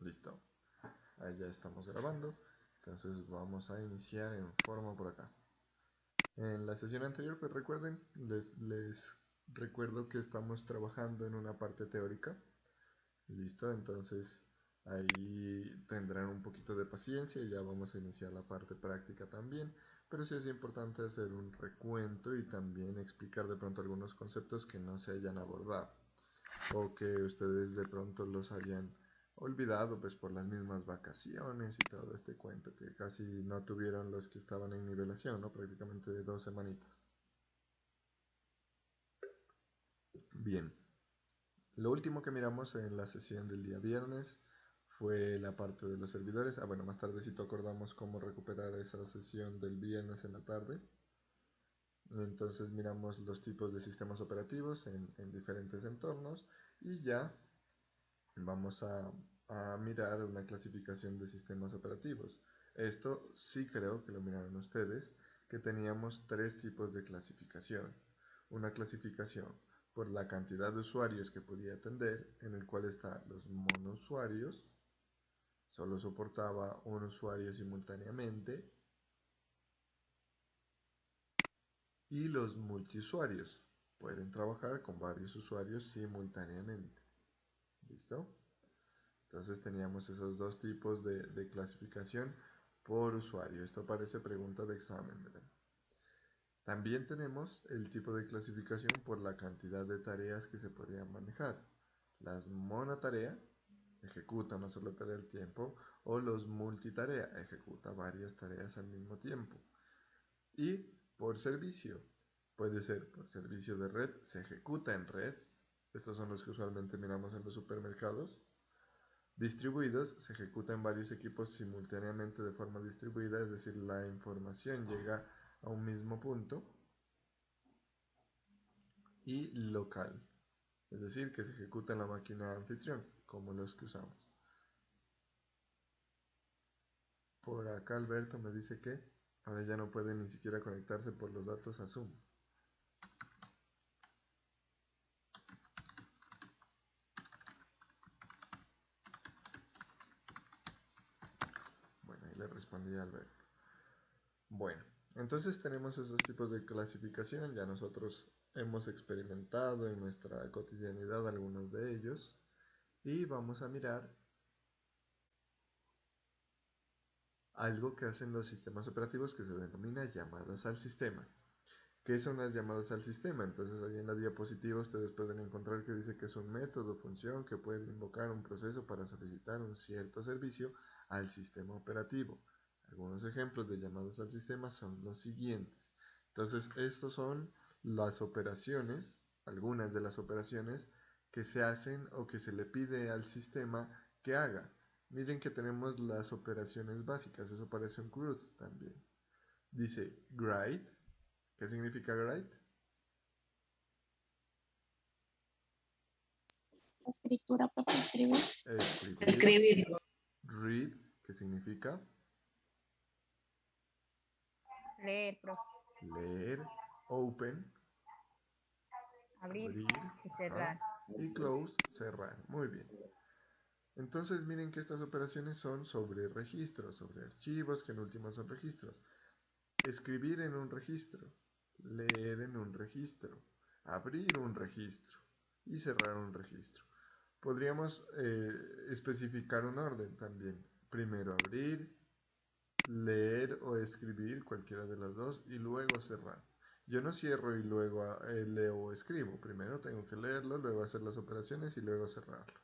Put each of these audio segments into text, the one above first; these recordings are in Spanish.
Listo. Ahí ya estamos grabando. Entonces vamos a iniciar en forma por acá. En la sesión anterior, pues recuerden, les recuerdo que estamos trabajando en una parte teórica. Listo, entonces ahí tendrán un poquito de paciencia y ya vamos a iniciar la parte práctica también. Pero sí es importante hacer un recuento y también explicar de pronto algunos conceptos que no se hayan abordado o que ustedes de pronto los hayan olvidado pues por las mismas vacaciones y todo este cuento que casi no tuvieron los que estaban en nivelación, ¿no? Prácticamente de 2 semanitas. Bien, lo último que miramos en la sesión del día viernes fue la parte de los servidores. Bueno, más tardecito acordamos cómo recuperar esa sesión del viernes en la tarde. Entonces miramos los tipos de sistemas operativos en diferentes entornos y ya vamos a mirar una clasificación de sistemas operativos. Esto sí creo que lo miraron ustedes, que teníamos 3 tipos de clasificación. Una clasificación por la cantidad de usuarios que podía atender, en el cual están los monousuarios, solo soportaba un usuario simultáneamente, y los multiusuarios, pueden trabajar con varios usuarios simultáneamente. ¿Listo? Entonces teníamos esos 2 tipos de clasificación por usuario. Esto parece pregunta de examen, ¿verdad? También tenemos el tipo de clasificación por la cantidad de tareas que se podrían manejar. Las monotarea, ejecuta una sola tarea al tiempo, o los multitarea, ejecuta varias tareas al mismo tiempo. Y por servicio, puede ser por servicio de red, se ejecuta en red. Estos son los que usualmente miramos en los supermercados. Distribuidos, se ejecuta en varios equipos simultáneamente de forma distribuida, es decir, la información llega a un mismo punto. Y local, es decir, que se ejecuta en la máquina anfitrión, como los que usamos. Por acá Alberto me dice que ahora ya no puede ni siquiera conectarse por los datos a Zoom. Bueno, ahí le respondí a Alberto. Bueno, entonces tenemos esos tipos de clasificación, ya nosotros hemos experimentado en nuestra cotidianidad algunos de ellos y vamos a mirar algo que hacen los sistemas operativos que se denomina llamadas al sistema. ¿Qué son las llamadas al sistema? Entonces ahí en la diapositiva ustedes pueden encontrar que dice que es un método, función que puede invocar un proceso para solicitar un cierto servicio al sistema operativo. Algunos ejemplos de llamadas al sistema son los siguientes. Entonces estos son las operaciones, algunas de las operaciones que se hacen o que se le pide al sistema que haga. Miren que tenemos las operaciones básicas, eso parece un CRUD también. Dice write. ¿Qué significa write? Escritura para escribir. Escribir. Read, ¿qué significa? Leer, profe. Leer. Open, Abrir abrir. y Ajá. cerrar. Y close, cerrar. Muy bien. Entonces miren que estas operaciones son sobre registros, sobre archivos, que en última son registros. Escribir en un registro, leer en un registro, abrir un registro y cerrar un registro. Podríamos especificar un orden también. Primero abrir, leer o escribir, cualquiera de las dos, y luego cerrar. Yo no cierro y luego leo o escribo. Primero tengo que leerlo, luego hacer las operaciones y luego cerrarlo.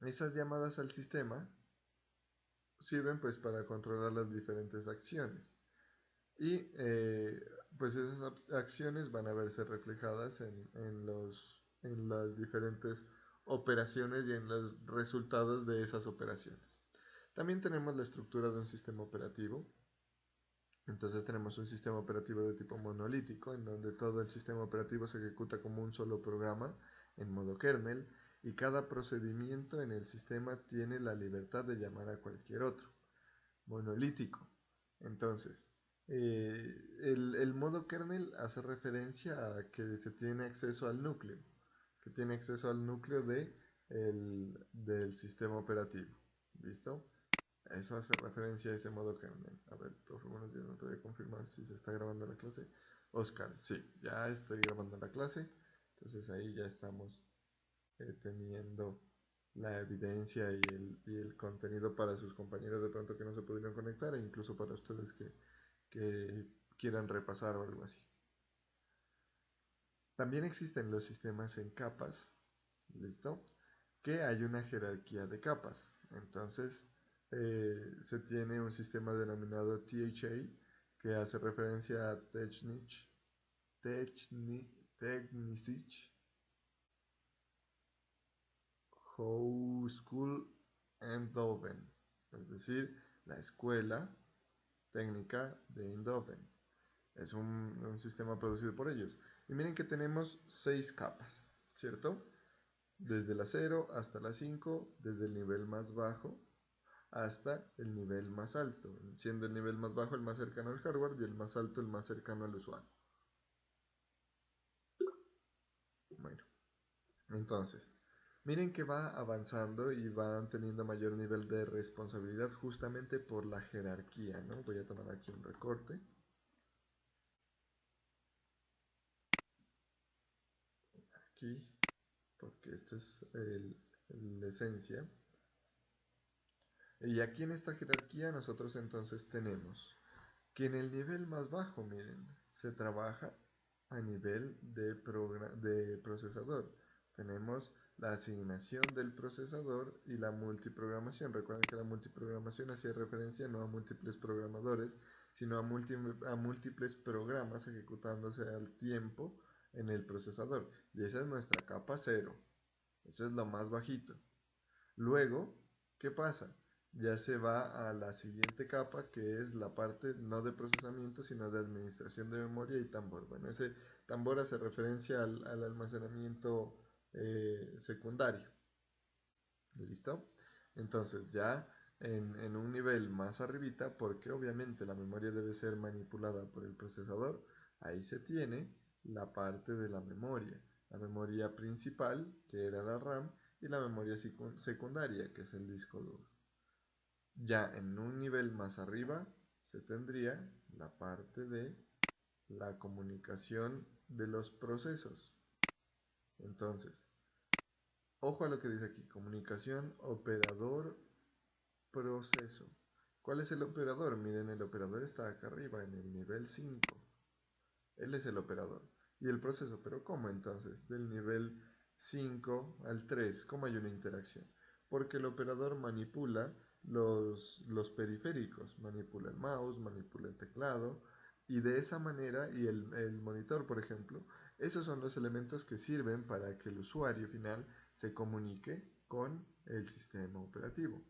Esas llamadas al sistema sirven pues para controlar las diferentes acciones. Y pues esas acciones van a verse reflejadas en las diferentes operaciones y en los resultados de esas operaciones. También tenemos la estructura de un sistema operativo. Entonces tenemos un sistema operativo de tipo monolítico, en donde todo el sistema operativo se ejecuta como un solo programa en modo kernel y cada procedimiento en el sistema tiene la libertad de llamar a cualquier otro. Monolítico. Entonces, el modo kernel hace referencia a que se tiene acceso al núcleo, que tiene acceso al núcleo de del sistema operativo. ¿Listo? Eso hace referencia a ese modo kernel. A ver, profe, buenos días, ¿me puede confirmar si se está grabando la clase? Oscar, sí, ya estoy grabando la clase. Entonces ahí ya estamos teniendo la evidencia y el contenido para sus compañeros de pronto que no se pudieron conectar e incluso para ustedes que quieran repasar o algo así. También existen los sistemas en capas, ¿listo? Que hay una jerarquía de capas. Entonces, se tiene un sistema denominado THA que hace referencia a Technische Hochschule Eindhoven, es decir, la escuela técnica de Eindhoven. Es un sistema producido por ellos. Y miren que tenemos 6 capas, ¿cierto? Desde la 0 hasta la 5, desde el nivel más bajo hasta el nivel más alto, siendo el nivel más bajo el más cercano al hardware y el más alto el más cercano al usuario. Bueno, entonces, miren que va avanzando y van teniendo mayor nivel de responsabilidad justamente por la jerarquía, ¿no? Voy a tomar aquí un recorte. Aquí, porque esta es la esencia. Y aquí en esta jerarquía nosotros entonces tenemos que en el nivel más bajo, miren, se trabaja a nivel de procesador. Tenemos la asignación del procesador y la multiprogramación. Recuerden que la multiprogramación hacía referencia no a múltiples programadores, sino a múltiples programas ejecutándose al tiempo en el procesador. Y esa es nuestra capa 0. Eso es lo más bajito. Luego, ¿qué pasa? Ya se va a la siguiente capa, que es la parte no de procesamiento, sino de administración de memoria y tambor. Bueno, ese tambor hace referencia al almacenamiento secundario. ¿Listo? Entonces ya en un nivel más arribita, porque obviamente la memoria debe ser manipulada por el procesador, ahí se tiene la parte de la memoria principal, que era la RAM, y la memoria secundaria, que es el disco duro. Ya en un nivel más arriba se tendría la parte de la comunicación de los procesos. Entonces, ojo a lo que dice aquí, comunicación, operador, proceso. ¿Cuál es el operador? Miren, el operador está acá arriba en el nivel 5. Él es el operador. Y el proceso, pero ¿cómo entonces? Del nivel 5 al 3, ¿cómo hay una interacción? Porque el operador manipula los periféricos, manipula el mouse, manipula el teclado, y de esa manera, y el monitor, por ejemplo, esos son los elementos que sirven para que el usuario final se comunique con el sistema operativo.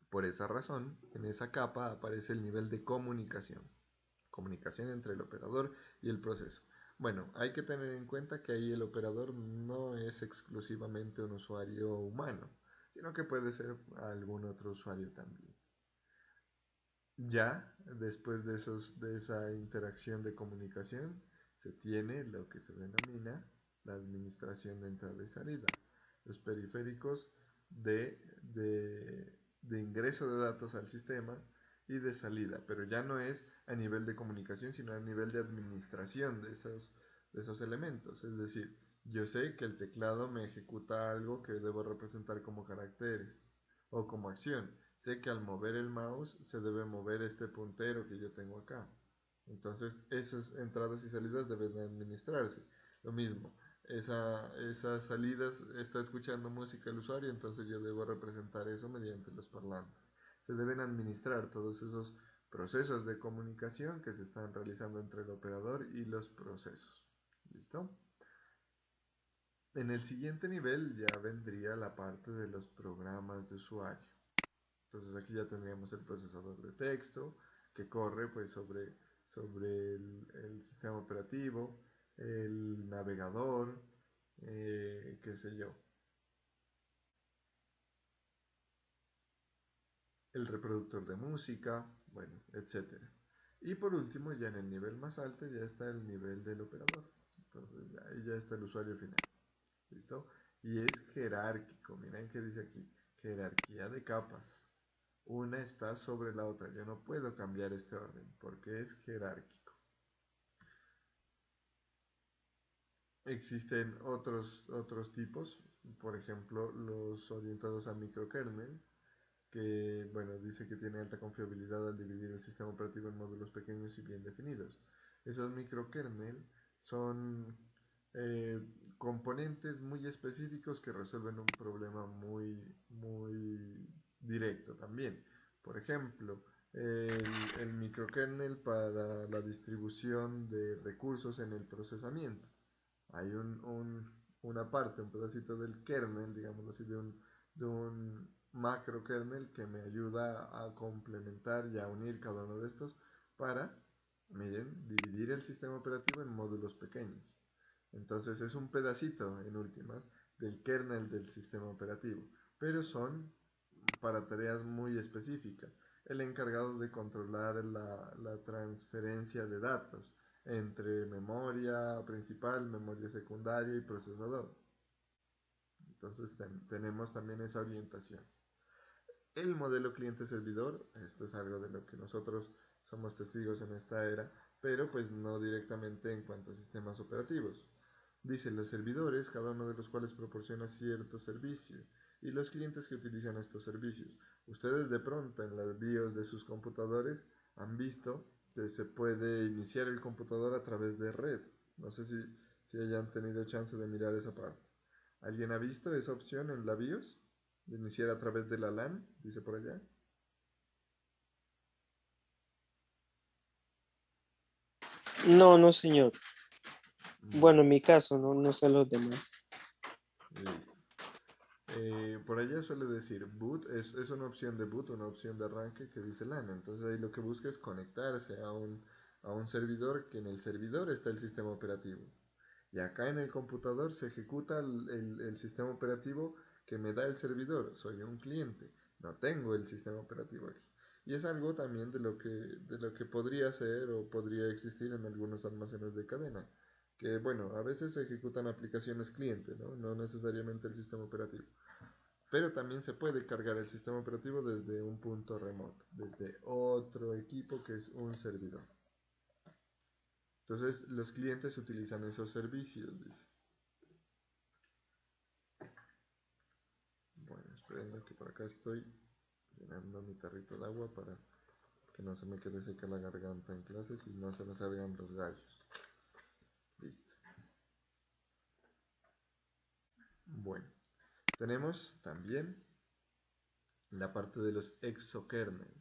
Por esa razón, en esa capa aparece el nivel de comunicación. Comunicación entre el operador y el proceso. Bueno, hay que tener en cuenta que ahí el operador no es exclusivamente un usuario humano, sino que puede ser algún otro usuario también. Ya después de esa interacción de comunicación, se tiene lo que se denomina la administración de entrada y salida. Los periféricos de ingreso de datos al sistema y de salida, pero ya no es a nivel de comunicación, sino a nivel de administración de esos elementos. Es decir, yo sé que el teclado me ejecuta algo que debo representar como caracteres o como acción. Sé que al mover el mouse se debe mover este puntero que yo tengo acá. Entonces esas entradas y salidas deben administrarse. Lo mismo, esas salidas está escuchando música el usuario, entonces yo debo representar eso mediante los parlantes. Se deben administrar todos esos procesos de comunicación que se están realizando entre el operador y los procesos. ¿Listo? En el siguiente nivel ya vendría la parte de los programas de usuario. Entonces aquí ya tendríamos el procesador de texto que corre pues sobre el sistema operativo, el navegador, qué sé yo, el reproductor de música, bueno, etcétera. Y por último, ya en el nivel más alto ya está el nivel del operador. Entonces ahí ya está el usuario final. ¿Listo? Y es jerárquico. Miren qué dice aquí. Jerarquía de capas. Una está sobre la otra. Yo no puedo cambiar este orden porque es jerárquico. Existen otros tipos, por ejemplo, los orientados a microkernel, que, bueno, dice que tiene alta confiabilidad al dividir el sistema operativo en módulos pequeños y bien definidos. Esos microkernel son eh, componentes muy específicos que resuelven un problema muy directo también. Por ejemplo, el microkernel para la distribución de recursos en el procesamiento. Hay una parte, un pedacito del kernel, digamos así, de un macro kernel que me ayuda a complementar y a unir cada uno de estos para, miren, dividir el sistema operativo en módulos pequeños. Entonces es un pedacito, en últimas, del kernel del sistema operativo, pero son para tareas muy específicas. El encargado de controlar la transferencia de datos entre memoria principal, memoria secundaria y procesador. Entonces tenemos también esa orientación. El modelo cliente-servidor, esto es algo de lo que nosotros somos testigos en esta era, pero pues no directamente en cuanto a sistemas operativos. Dice los servidores, cada uno de los cuales proporciona cierto servicio, y los clientes que utilizan estos servicios. Ustedes de pronto en las BIOS de sus computadores han visto que se puede iniciar el computador a través de red. No sé si hayan tenido chance de mirar esa parte. ¿Alguien ha visto esa opción en la BIOS? De iniciar a través de la LAN, dice por allá. No, no, señor. Bueno, Bueno, en mi caso, no, no sé los demás. listo. Por allá suele decir boot, es una opción de boot, una opción de arranque que dice LAN. Entonces ahí lo que busca es conectarse a un servidor, que en el servidor está el sistema operativo. Y acá en el computador se ejecuta el sistema operativo que me da el servidor. Soy un cliente, no tengo el sistema operativo aquí. Y es algo también de lo que podría ser o podría existir en algunos almacenes de cadena. Que bueno, a veces se ejecutan aplicaciones cliente, ¿no? No necesariamente el sistema operativo. Pero también se puede cargar el sistema operativo desde un punto remoto, desde otro equipo que es un servidor. Entonces los clientes utilizan esos servicios, dice. Bueno, esperando que por acá estoy llenando mi tarrito de agua para que no se me quede seca la garganta en clases y no se me salgan los gallos. Listo. Bueno, tenemos también la parte de los exokernel.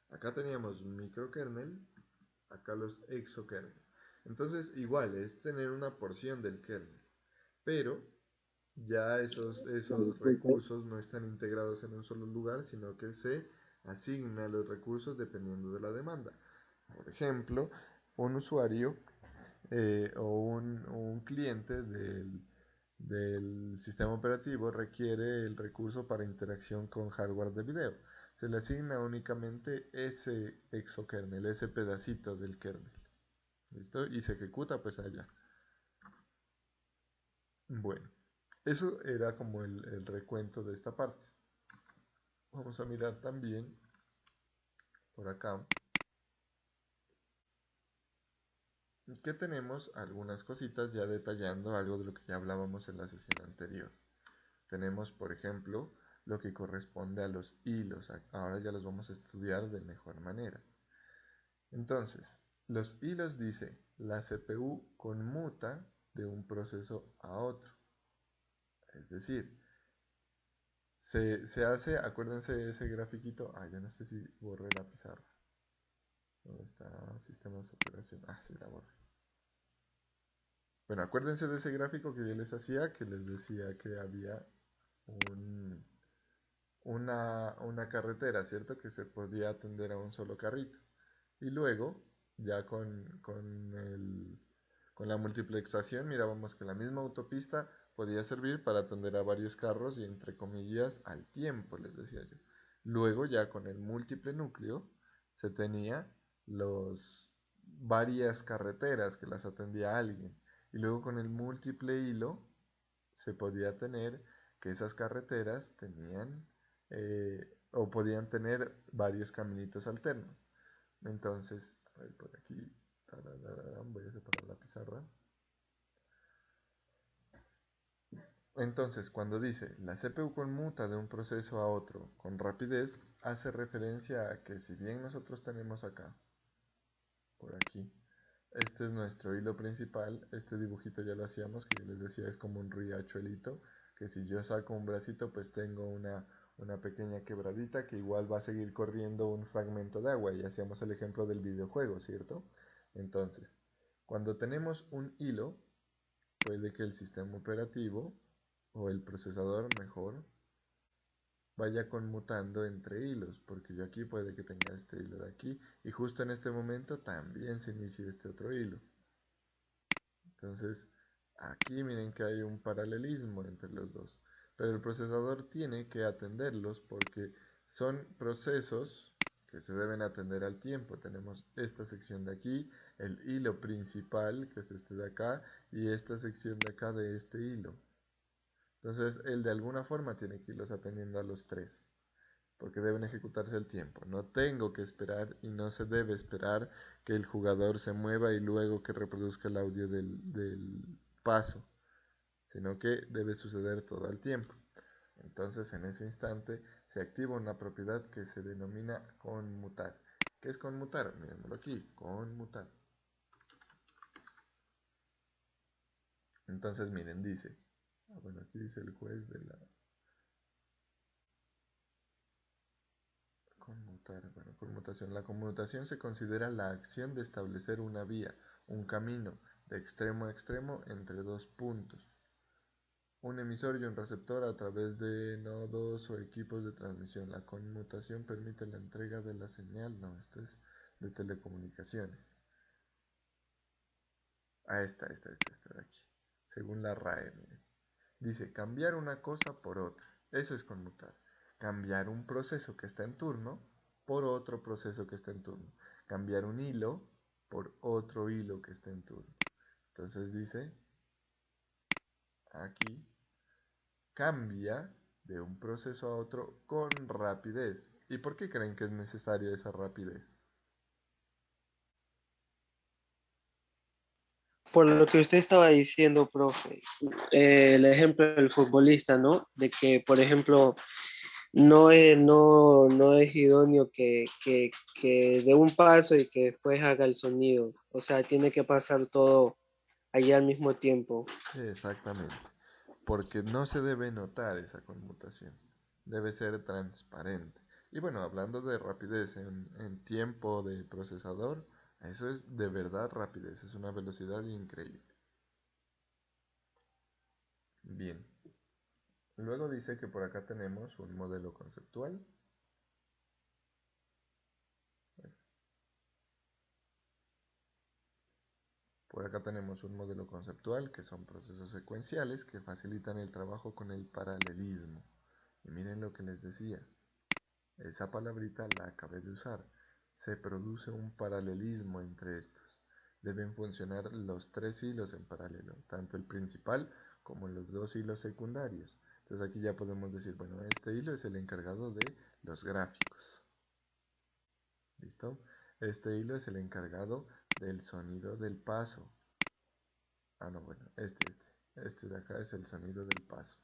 Acá teníamos microkernel, acá los exokernel. Entonces, igual, es tener una porción del kernel, pero ya esos recursos no están integrados en un solo lugar, sino que se asignan los recursos dependiendo de la demanda. Por ejemplo, un usuario un cliente del sistema operativo requiere el recurso para interacción con hardware de video. Se le asigna únicamente ese exokernel, ese pedacito del kernel. ¿Listo? Y se ejecuta pues allá. Bueno, eso era como el recuento de esta parte. Vamos a mirar también por acá que tenemos algunas cositas ya detallando algo de lo que ya hablábamos en la sesión anterior. Tenemos, por ejemplo, lo que corresponde a los hilos. Ahora ya los vamos a estudiar de mejor manera. Entonces, los hilos dice, la CPU conmuta de un proceso a otro. Es decir, se hace, acuérdense de ese grafiquito. Yo no sé si borré la pizarra. ¿Dónde está? Sistemas de operación. Sí, la borré. Bueno, acuérdense de ese gráfico que yo les hacía, que les decía que había una carretera, ¿cierto? Que se podía atender a un solo carrito. Y luego, ya con la multiplexación, mirábamos que la misma autopista podía servir para atender a varios carros y entre comillas al tiempo, les decía yo. Luego, ya con el múltiple núcleo, se tenía varias carreteras que las atendía alguien. Y luego con el múltiple hilo, se podía tener que esas carreteras tenían o podían tener varios caminitos alternos. Entonces, a ver por aquí, voy a separar la pizarra. Entonces, cuando dice la CPU conmuta de un proceso a otro con rapidez, hace referencia a que si bien nosotros tenemos acá, por aquí, este es nuestro hilo principal, este dibujito ya lo hacíamos, que yo les decía es como un riachuelito, que si yo saco un bracito pues tengo una pequeña quebradita que igual va a seguir corriendo un fragmento de agua, y hacíamos el ejemplo del videojuego, ¿cierto? Entonces, cuando tenemos un hilo, puede que el sistema operativo o el procesador mejor vaya conmutando entre hilos, porque yo aquí puede que tenga este hilo de aquí y justo en este momento también se inicie este otro hilo. Entonces aquí miren que hay un paralelismo entre los dos, pero el procesador tiene que atenderlos porque son procesos que se deben atender al tiempo. Tenemos esta sección de aquí, el hilo principal, que es este de acá, y esta sección de acá de este hilo. Entonces, él de alguna forma tiene que irlos atendiendo a los tres, porque deben ejecutarse el tiempo. No tengo que esperar y no se debe esperar que el jugador se mueva y luego que reproduzca el audio del paso, sino que debe suceder todo el tiempo. Entonces, en ese instante se activa una propiedad que se denomina conmutar. ¿Qué es conmutar? Mirenlo aquí, conmutar. Entonces, miren, dice, bueno, aquí dice el juez de la conmutar. Bueno, conmutación. La conmutación se considera la acción de establecer una vía, un camino, de extremo a extremo entre dos puntos. Un emisor y un receptor a través de nodos o equipos de transmisión. La conmutación permite la entrega de la señal. No, esto es de telecomunicaciones. Esta de aquí. Según la RAE, miren. Dice, cambiar una cosa por otra. Eso es conmutar. Cambiar un proceso que está en turno por otro proceso que está en turno. Cambiar un hilo por otro hilo que está en turno. Entonces dice, aquí, cambia de un proceso a otro con rapidez. ¿Y por qué creen que es necesaria esa rapidez? Por lo que usted estaba diciendo, profe, el ejemplo del futbolista, ¿no? De que, por ejemplo, no es idóneo que dé un paso y que después haga el sonido. O sea, tiene que pasar todo allí al mismo tiempo. Exactamente. Porque no se debe notar esa conmutación. Debe ser transparente. Y bueno, hablando de rapidez en tiempo de procesador, eso es de verdad rapidez, es una velocidad increíble. Bien. Luego dice que por acá tenemos un modelo conceptual. Por acá tenemos un modelo conceptual que son procesos secuenciales que facilitan el trabajo con el paralelismo. Y miren lo que les decía. Esa palabrita la acabé de usar. Se produce un paralelismo entre estos. Deben funcionar los tres hilos en paralelo, tanto el principal como los dos hilos secundarios. Entonces aquí ya podemos decir, bueno, este hilo es el encargado de los gráficos. ¿Listo? Este hilo es el encargado del sonido del paso. Ah, no, bueno, este de acá es el sonido del paso.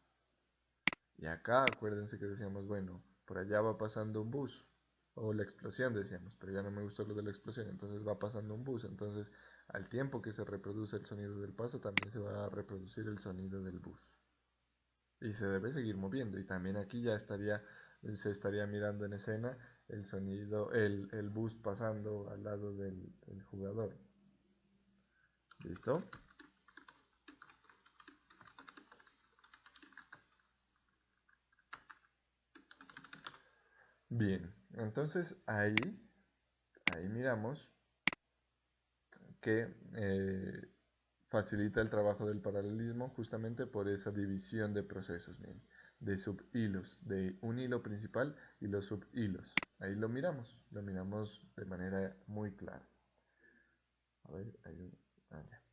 Y acá acuérdense que decíamos, bueno, por allá va pasando un bus. O la explosión decíamos, pero ya no me gustó lo de la explosión, entonces va pasando un bus. Entonces, al tiempo que se reproduce el sonido del paso, también se va a reproducir el sonido del bus. Y se debe seguir moviendo. Y también aquí ya se estaría mirando en escena el sonido, el bus pasando al lado del jugador. ¿Listo? Bien, entonces ahí miramos que facilita el trabajo del paralelismo justamente por esa división de procesos, miren, de subhilos, de un hilo principal y los subhilos. Ahí lo miramos de manera muy clara. A ver, ya.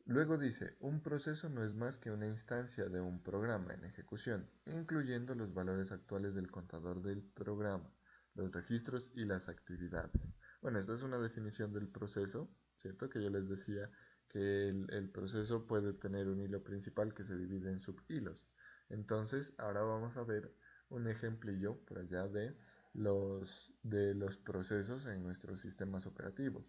Luego dice, un proceso no es más que una instancia de un programa en ejecución, incluyendo los valores actuales del contador del programa, los registros y las actividades. Bueno, esta es una definición del proceso, ¿cierto? Que yo les decía que el proceso puede tener un hilo principal que se divide en subhilos. Entonces, ahora vamos a ver un ejemplillo por allá de los procesos en nuestros sistemas operativos.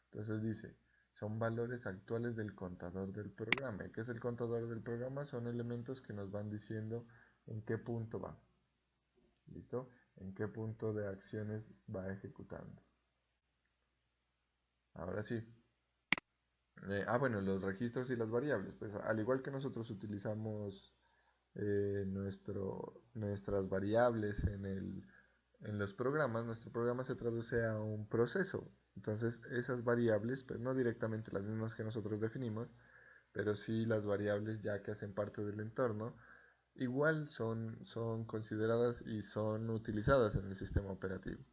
Entonces dice, son valores actuales del contador del programa. ¿Y qué es el contador del programa? Son elementos que nos van diciendo en qué punto va. ¿Listo? En qué punto de acciones va ejecutando. Ahora sí. Bueno, los registros y las variables. Pues al igual que nosotros utilizamos nuestras variables en los programas, nuestro programa se traduce a un proceso. Entonces esas variables, pues no directamente las mismas que nosotros definimos, pero sí las variables ya que hacen parte del entorno, igual son consideradas y son utilizadas en el sistema operativo.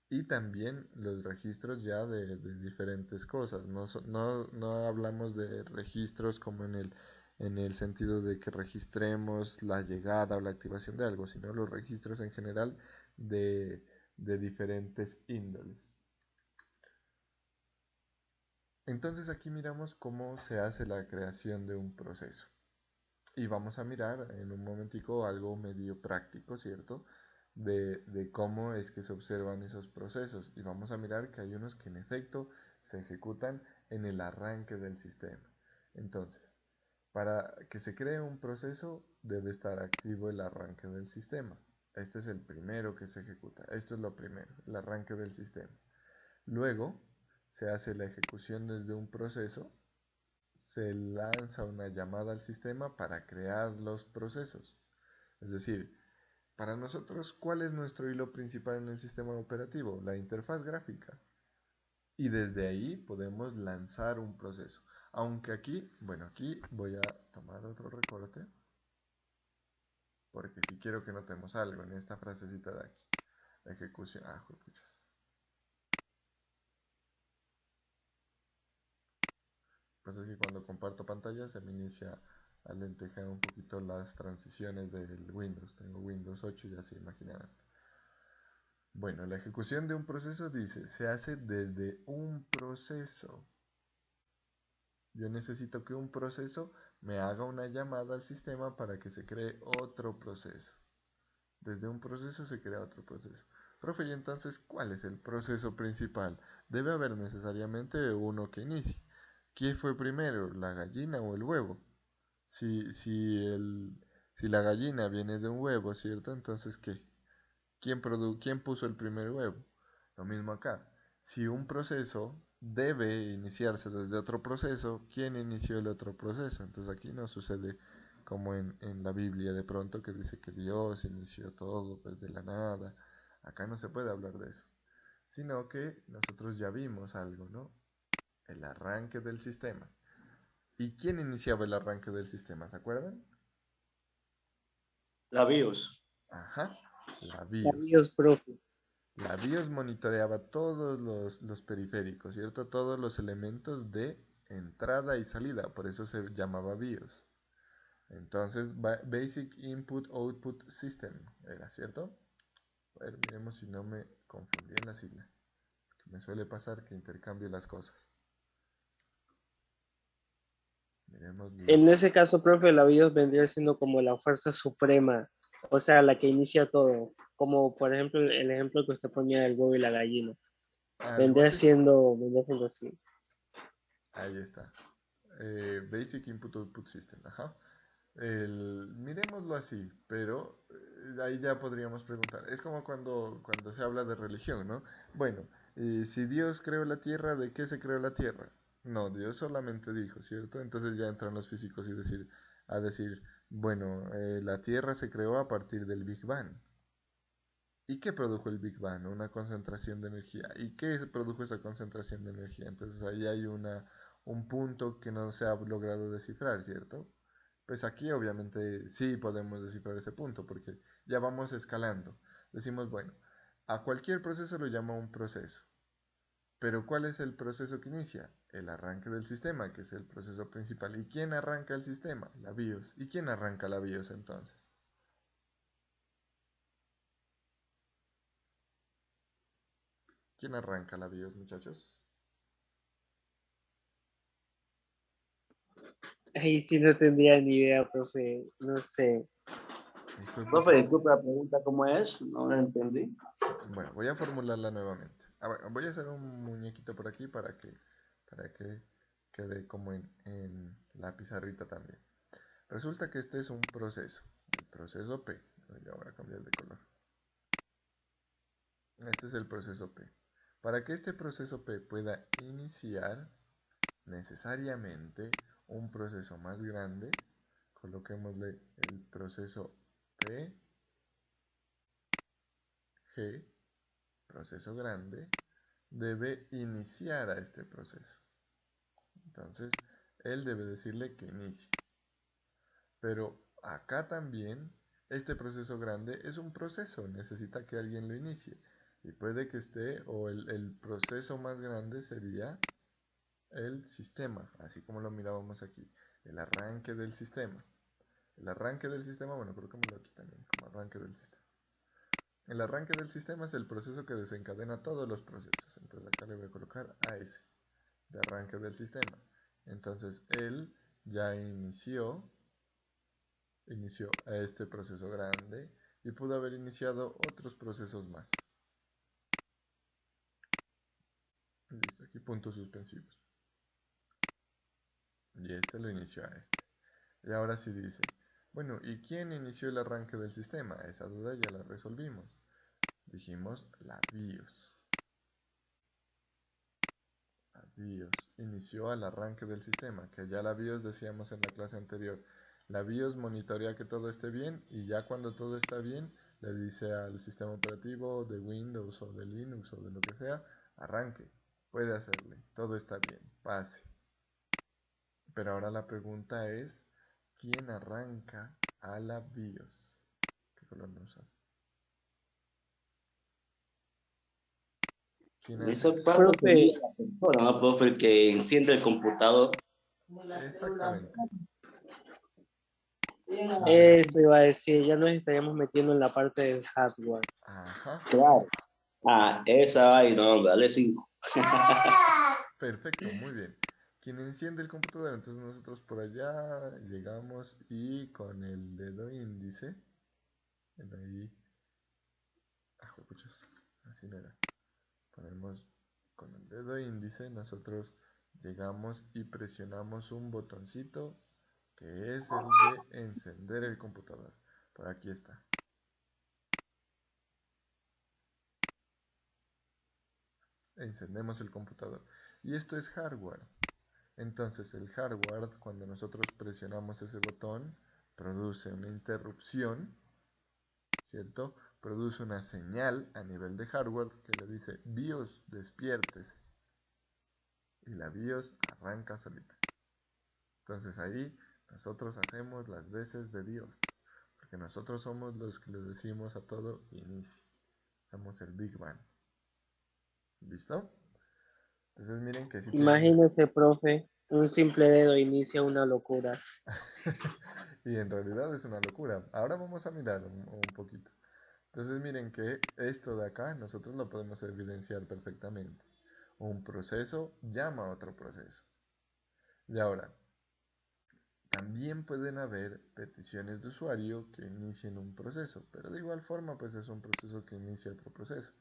Y también los registros ya de diferentes cosas. No hablamos de registros como en el sentido de que registremos la llegada o la activación de algo, sino los registros en general de diferentes índoles. Entonces aquí miramos cómo se hace la creación de un proceso. Y vamos a mirar en un momentico algo medio práctico, ¿cierto? De cómo es que se observan esos procesos. Y vamos a mirar que hay unos que en efecto se ejecutan en el arranque del sistema. Entonces, para que se cree un proceso debe estar activo el arranque del sistema. Este es el primero que se ejecuta. Esto es lo primero, el arranque del sistema. Luego se hace la ejecución desde un proceso, se lanza una llamada al sistema para crear los procesos. Es decir, para nosotros, ¿cuál es nuestro hilo principal en el sistema operativo? La interfaz gráfica. Y desde ahí podemos lanzar un proceso. Aunque aquí, bueno, aquí voy a tomar otro recorte, porque si quiero que notemos algo en esta frasecita de aquí. La ejecución. Puchas. Pasa que cuando comparto pantalla se me inicia a lentejar un poquito las transiciones del Windows. Tengo Windows 8 y ya se imaginarán. Bueno, la ejecución de un proceso dice, se hace desde un proceso. Yo necesito que un proceso me haga una llamada al sistema para que se cree otro proceso. Desde un proceso se crea otro proceso. Profe, ¿y entonces cuál es el proceso principal? Debe haber necesariamente uno que inicie. ¿Quién fue primero, la gallina o el huevo? Si la gallina viene de un huevo, ¿cierto? Entonces, ¿qué? ¿Quién puso el primer huevo? Lo mismo acá. Si un proceso debe iniciarse desde otro proceso, ¿quién inició el otro proceso? Entonces aquí no sucede como en la Biblia de pronto que dice que Dios inició todo pues de la nada. Acá no se puede hablar de eso. Sino que nosotros ya vimos algo, ¿no? El arranque del sistema. ¿Y quién iniciaba el arranque del sistema? ¿Se acuerdan? La BIOS. Ajá, la La BIOS. BIOS, profe. La BIOS monitoreaba todos los periféricos, ¿cierto? Todos los elementos de entrada y salida, por eso se llamaba BIOS. Entonces, Basic Input Output System era, ¿cierto? A ver, miremos si no me confundí en la sigla. Que me suele pasar que intercambio las cosas. Miremos En ese caso, profe, la BIOS vendría siendo como la fuerza suprema, o sea, la que inicia todo, como por ejemplo el ejemplo que usted ponía del huevo y la gallina. algo así. Vendría siendo así. Ahí está. Basic Input Output System, ajá. Miremoslo así, pero ahí ya podríamos preguntar. Es como cuando se habla de religión, ¿no? Bueno, si Dios creó la tierra, ¿de qué se creó la tierra? No, Dios solamente dijo, ¿cierto? Entonces ya entran los físicos a decir, bueno, la tierra se creó a partir del Big Bang. ¿Y qué produjo el Big Bang? Una concentración de energía. ¿Y qué produjo esa concentración de energía? Entonces ahí hay un punto que no se ha logrado descifrar, ¿cierto? Pues aquí obviamente sí podemos descifrar ese punto porque ya vamos escalando. Decimos, bueno, a cualquier proceso lo llama un proceso. Pero ¿cuál es el proceso que inicia? El arranque del sistema, que es el proceso principal. ¿Y quién arranca el sistema? La BIOS. ¿Y quién arranca la BIOS entonces? ¿Quién arranca la BIOS, muchachos? Ahí sí no tendría ni idea, profe. No sé. Hijo de Profe, puchas. disculpe la pregunta, ¿cómo es? No la entendí. Bueno, voy a formularla nuevamente. Voy a hacer un muñequito por aquí para que quede como en la pizarrita también. Resulta que este es un proceso, el proceso P. Ya voy a cambiar de color. Este es el proceso P. Para que este proceso P pueda iniciar necesariamente un proceso más grande, coloquémosle el proceso P, G, proceso grande, debe iniciar a este proceso. Entonces, él debe decirle que inicie. Pero acá también, este proceso grande es un proceso, necesita que alguien lo inicie. Y puede que esté, o el proceso más grande sería el sistema, así como lo mirábamos aquí, el arranque del sistema. El arranque del sistema, bueno, colocémoslo aquí también, como arranque del sistema. El arranque del sistema es el proceso que desencadena todos los procesos. Entonces acá le voy a colocar AS, de arranque del sistema. Entonces él ya inició a este proceso grande y pudo haber iniciado otros procesos más. Listo, aquí puntos suspensivos. Y este lo inició a este. Y ahora sí dice, bueno, ¿y quién inició el arranque del sistema? Esa duda ya la resolvimos. Dijimos la BIOS. La BIOS inició al arranque del sistema, que ya la BIOS decíamos en la clase anterior. La BIOS monitorea que todo esté bien y ya cuando todo está bien le dice al sistema operativo de Windows o de Linux o de lo que sea, arranque, puede hacerle, todo está bien, pase. Pero ahora la pregunta es, ¿quién arranca a la BIOS? ¿Qué color no usas? ¿Quién En hace? esa parte Profe, sería la persona, ¿no, profe? El que enciende el computador. Exactamente. eso iba a decir, ya nos estaríamos metiendo en la parte del hardware. Ajá, Claro. Ah, esa vaina, hombre, dale 5. perfecto, muy bien. Quien enciende el computador, entonces nosotros por allá llegamos y con el dedo índice, ahí, juepuchas, así no era. Ponemos con el dedo índice, nosotros llegamos y presionamos un botoncito que es el de encender el computador. Por aquí está. Encendemos el computador. Y esto es hardware. Entonces el hardware, cuando nosotros presionamos ese botón, produce una interrupción, ¿cierto? Produce una señal a nivel de hardware que le dice BIOS, despiértese. Y la BIOS arranca solita. Entonces ahí nosotros hacemos las veces de Dios, porque nosotros somos los que le decimos a todo inicie. Somos el Big Bang. ¿Listo? Entonces miren que sí tienen... Imagínese, profe, un simple dedo inicia una locura. Y en realidad es una locura. Ahora vamos a mirar un poquito. Entonces miren que esto de acá nosotros lo podemos evidenciar perfectamente. Un proceso llama a otro proceso. Y ahora, también pueden haber peticiones de usuario que inicien un proceso, pero de igual forma pues es un proceso que inicia otro proceso.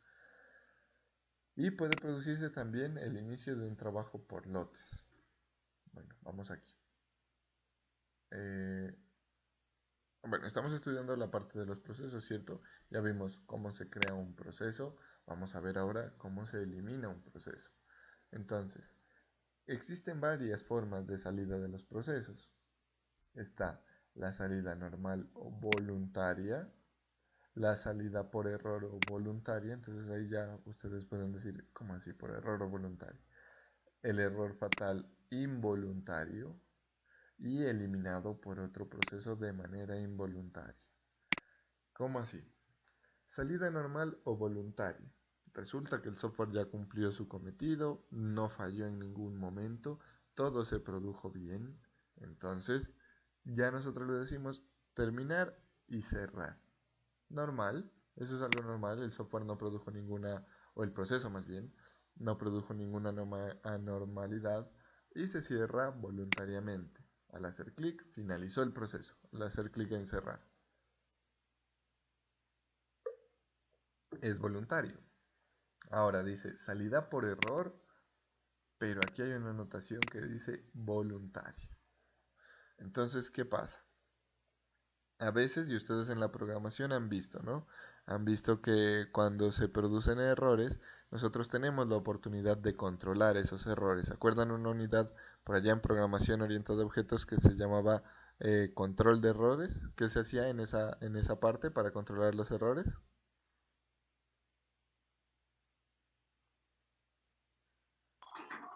Y puede producirse también el inicio de un trabajo por lotes. Bueno, vamos aquí. Bueno, estamos estudiando la parte de los procesos, ¿cierto? Ya vimos cómo se crea un proceso. Vamos a ver ahora cómo se elimina un proceso. Entonces, existen varias formas de salida de los procesos. Está la salida normal o voluntaria, la salida por error o voluntaria. Entonces ahí ya ustedes pueden decir, ¿cómo así por error o voluntario? El error fatal involuntario y eliminado por otro proceso de manera involuntaria. ¿Cómo así? Salida normal o voluntaria. Resulta que el software ya cumplió su cometido, no falló en ningún momento, todo se produjo bien. Entonces, ya nosotros le decimos terminar y cerrar. Normal, eso es algo normal, el software no produjo ninguna, o el proceso más bien, no produjo ninguna anormalidad y se cierra voluntariamente. Al hacer clic, finalizó el proceso. Al hacer clic en cerrar. Es voluntario. Ahora dice salida por error, pero aquí hay una anotación que dice voluntario. Entonces, ¿qué pasa? A veces, y ustedes en la programación han visto, ¿no? Han visto que cuando se producen errores, nosotros tenemos la oportunidad de controlar esos errores. ¿Se acuerdan una unidad por allá en programación orientada a objetos que se llamaba control de errores? ¿Qué se hacía en esa parte para controlar los errores?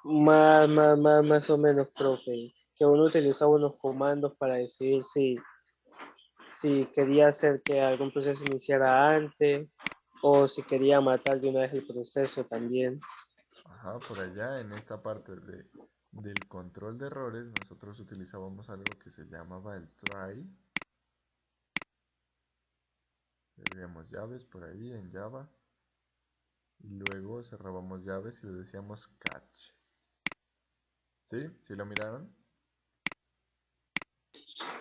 Más o menos, profe. Que uno utilizaba unos comandos para decidir si quería hacer que algún proceso iniciara antes o si quería matar de una vez el proceso también. Ajá, por allá en esta parte del control de errores nosotros utilizábamos algo que se llamaba el try. Abríamos llaves por ahí en Java y luego cerrábamos llaves y le decíamos catch. ¿Sí? ¿Sí lo miraron?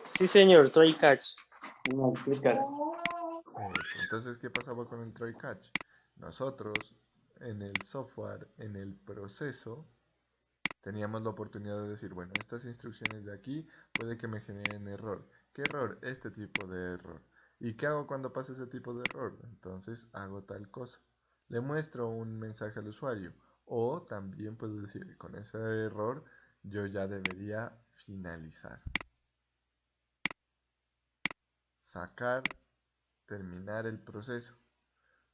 Sí, señor, try catch. No, explicar. Eso. Entonces, ¿qué pasaba con el try catch? Nosotros en el software, en el proceso, teníamos la oportunidad de decir, bueno, estas instrucciones de aquí puede que me generen error. ¿Qué error? Este tipo de error. ¿Y qué hago cuando pasa ese tipo de error? Entonces hago tal cosa. Le muestro un mensaje al usuario. O también puedo decir, con ese error yo ya debería finalizar. Sacar, terminar el proceso.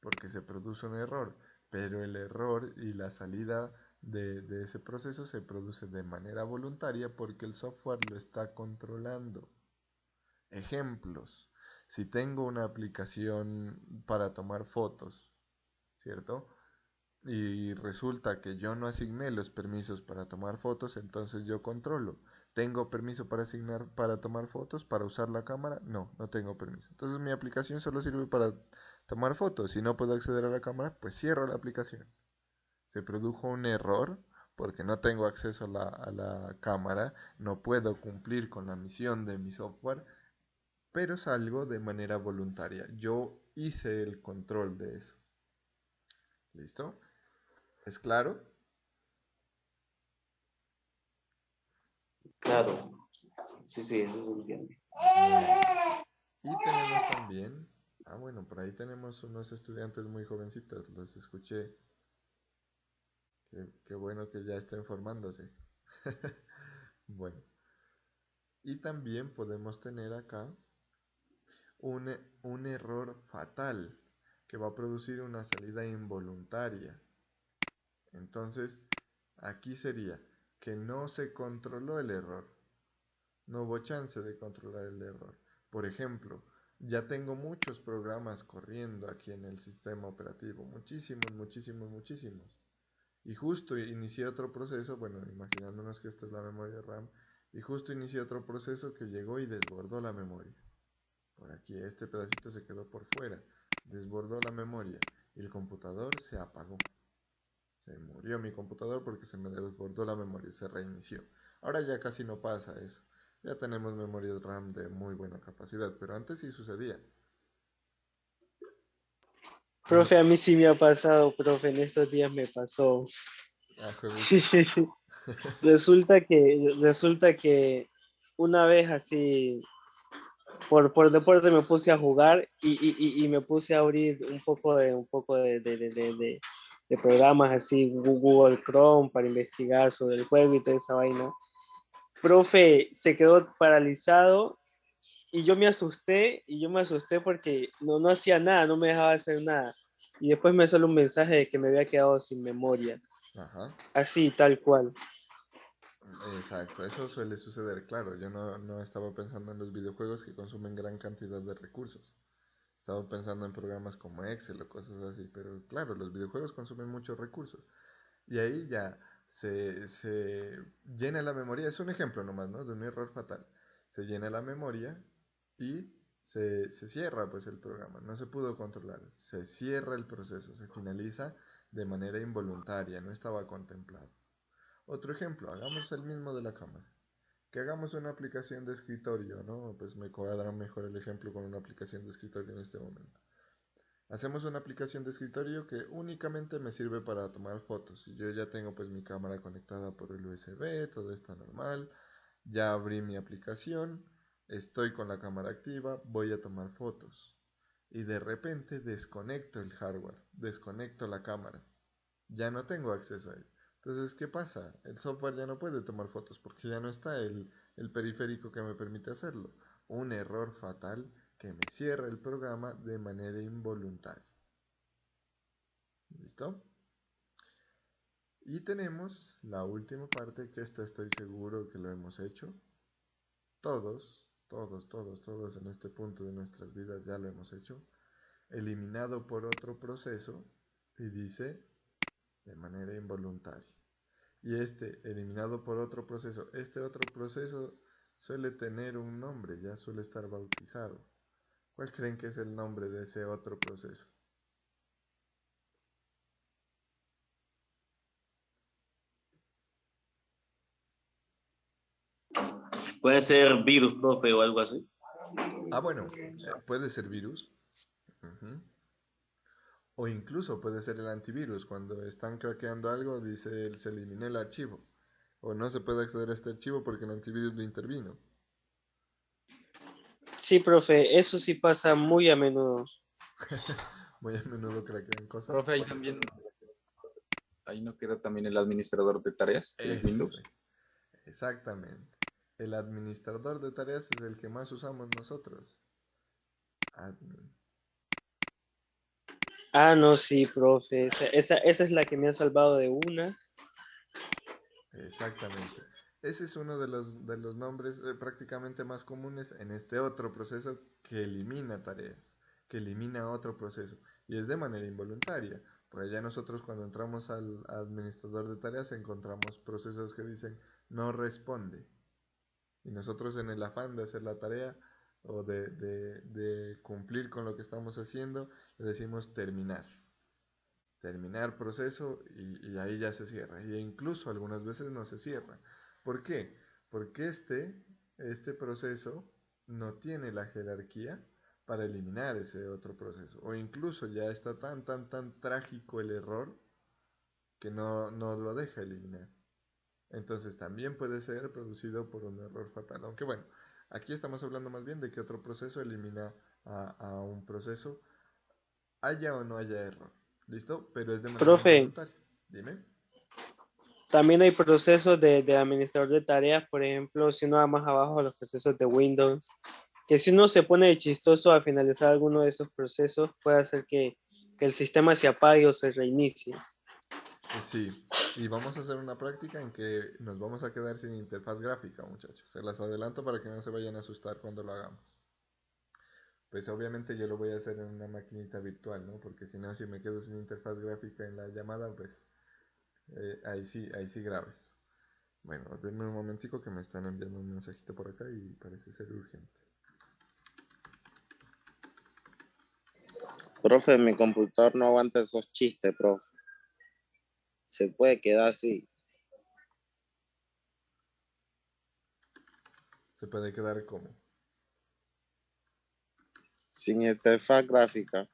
Porque se produce un error. Pero el error y la salida de ese proceso se produce de manera voluntaria porque el software lo está controlando. Ejemplos. Si tengo una aplicación para tomar fotos, ¿cierto? Y resulta que yo no asigné los permisos para tomar fotos, entonces yo controlo. ¿Tengo permiso para asignar para tomar fotos, para usar la cámara? No, no tengo permiso. Entonces mi aplicación solo sirve para tomar fotos. Si no puedo acceder a la cámara, pues cierro la aplicación. Se produjo un error porque no tengo acceso a la cámara, no puedo cumplir con la misión de mi software, pero salgo de manera voluntaria. Yo hice el control de eso. ¿Listo? ¿Es claro? Claro. Sí, sí, eso se entiende. Y tenemos también, bueno, por ahí tenemos unos estudiantes muy jovencitos, los escuché. Qué bueno que ya estén formándose. Bueno, y también podemos tener acá un error fatal que va a producir una salida involuntaria. Entonces, aquí sería que no se controló el error. No hubo chance de controlar el error. Por ejemplo, ya tengo muchos programas corriendo aquí en el sistema operativo. Muchísimos, muchísimos, muchísimos. Y justo inicié otro proceso, bueno, imaginándonos que esta es la memoria RAM, y justo inicié otro proceso que llegó y desbordó la memoria. Por aquí este pedacito se quedó por fuera, desbordó la memoria y el computador se apagó. Se murió mi computador porque se me desbordó la memoria, se reinició. Ahora ya casi no pasa eso. Ya tenemos memorias RAM de muy buena capacidad, pero antes sí sucedía. No. Profe, a mí sí me ha pasado, profe, en estos días me pasó. Jueguitos. Resulta que una vez así, por deporte me puse a jugar y me puse a abrir un poco de programas así, Google Chrome, para investigar sobre el juego y toda esa vaina. Profe, se quedó paralizado y yo me asusté porque no hacía nada, no me dejaba hacer nada. Y después me salió un mensaje de que me había quedado sin memoria. Ajá. Así, tal cual. Exacto, eso suele suceder, claro. Yo no estaba pensando en los videojuegos que consumen gran cantidad de recursos. Estaba pensando en programas como Excel o cosas así, pero claro, los videojuegos consumen muchos recursos. Y ahí ya se llena la memoria. Es un ejemplo nomás, ¿no? De un error fatal. Se llena la memoria y se cierra pues el programa. No se pudo controlar. Se cierra el proceso, se finaliza de manera involuntaria, no estaba contemplado. Otro ejemplo, hagamos el mismo de la cámara. Que hagamos una aplicación de escritorio, ¿no? Pues me cuadra mejor el ejemplo con una aplicación de escritorio en este momento. Hacemos una aplicación de escritorio que únicamente me sirve para tomar fotos. Y yo ya tengo pues mi cámara conectada por el USB, todo está normal. Ya abrí mi aplicación, estoy con la cámara activa, voy a tomar fotos. Y de repente desconecto el hardware, desconecto la cámara. Ya no tengo acceso a él. Entonces, ¿qué pasa? El software ya no puede tomar fotos porque ya no está el periférico que me permite hacerlo. Un error fatal que me cierra el programa de manera involuntaria. ¿Listo? Y tenemos la última parte, que esta estoy seguro que lo hemos hecho. Todos en este punto de nuestras vidas ya lo hemos hecho. Eliminado por otro proceso y dice de manera involuntaria. Y este eliminado por otro proceso, este otro proceso suele tener un nombre, ya suele estar bautizado. ¿Cuál creen que es el nombre de ese otro proceso? Puede ser virus, profe, o algo así. Ah, bueno, puede ser virus. Ujú. O incluso puede ser el antivirus. Cuando están craqueando algo, dice se eliminó el archivo. O no se puede acceder a este archivo porque el antivirus lo intervino. Sí, profe, eso sí pasa muy a menudo. Muy a menudo craquean cosas. Profe, ahí no queda también el administrador de tareas de Windows. Exactamente. El administrador de tareas es el que más usamos nosotros. Admin. Ah, no, sí, profe. Esa es la que me ha salvado de una. Exactamente. Ese es uno de los nombres prácticamente más comunes en este otro proceso que elimina tareas, que elimina otro proceso. Y es de manera involuntaria. Por allá nosotros cuando entramos al administrador de tareas encontramos procesos que dicen no responde. Y nosotros en el afán de hacer la tarea o de cumplir con lo que estamos haciendo, le decimos terminar. Terminar proceso y ahí ya se cierra. E incluso algunas veces no se cierra. ¿Por qué? Porque este proceso no tiene la jerarquía para eliminar ese otro proceso. O incluso ya está tan trágico el error que no lo deja eliminar. Entonces también puede ser producido por un error fatal. Aunque bueno, aquí estamos hablando más bien de que otro proceso elimina a un proceso, haya o no haya error. ¿Listo? Pero es de manera Profe, involuntaria. Dime. también hay procesos de administrador de tareas, por ejemplo, si uno va más abajo a los procesos de Windows, que si uno se pone de chistoso al finalizar alguno de esos procesos, puede hacer que el sistema se apague o se reinicie. Sí. Y vamos a hacer una práctica en que nos vamos a quedar sin interfaz gráfica, muchachos. Se las adelanto para que no se vayan a asustar cuando lo hagamos. Pues obviamente yo lo voy a hacer en una maquinita virtual, ¿no? Porque si no, si me quedo sin interfaz gráfica en la llamada, pues ahí sí graves. Bueno, denme un momentico que me están enviando un mensajito por acá y parece ser urgente. Profe, mi computador no aguanta esos chistes, profe. Se puede quedar así. Se puede quedar como. Sin interfaz gráfica.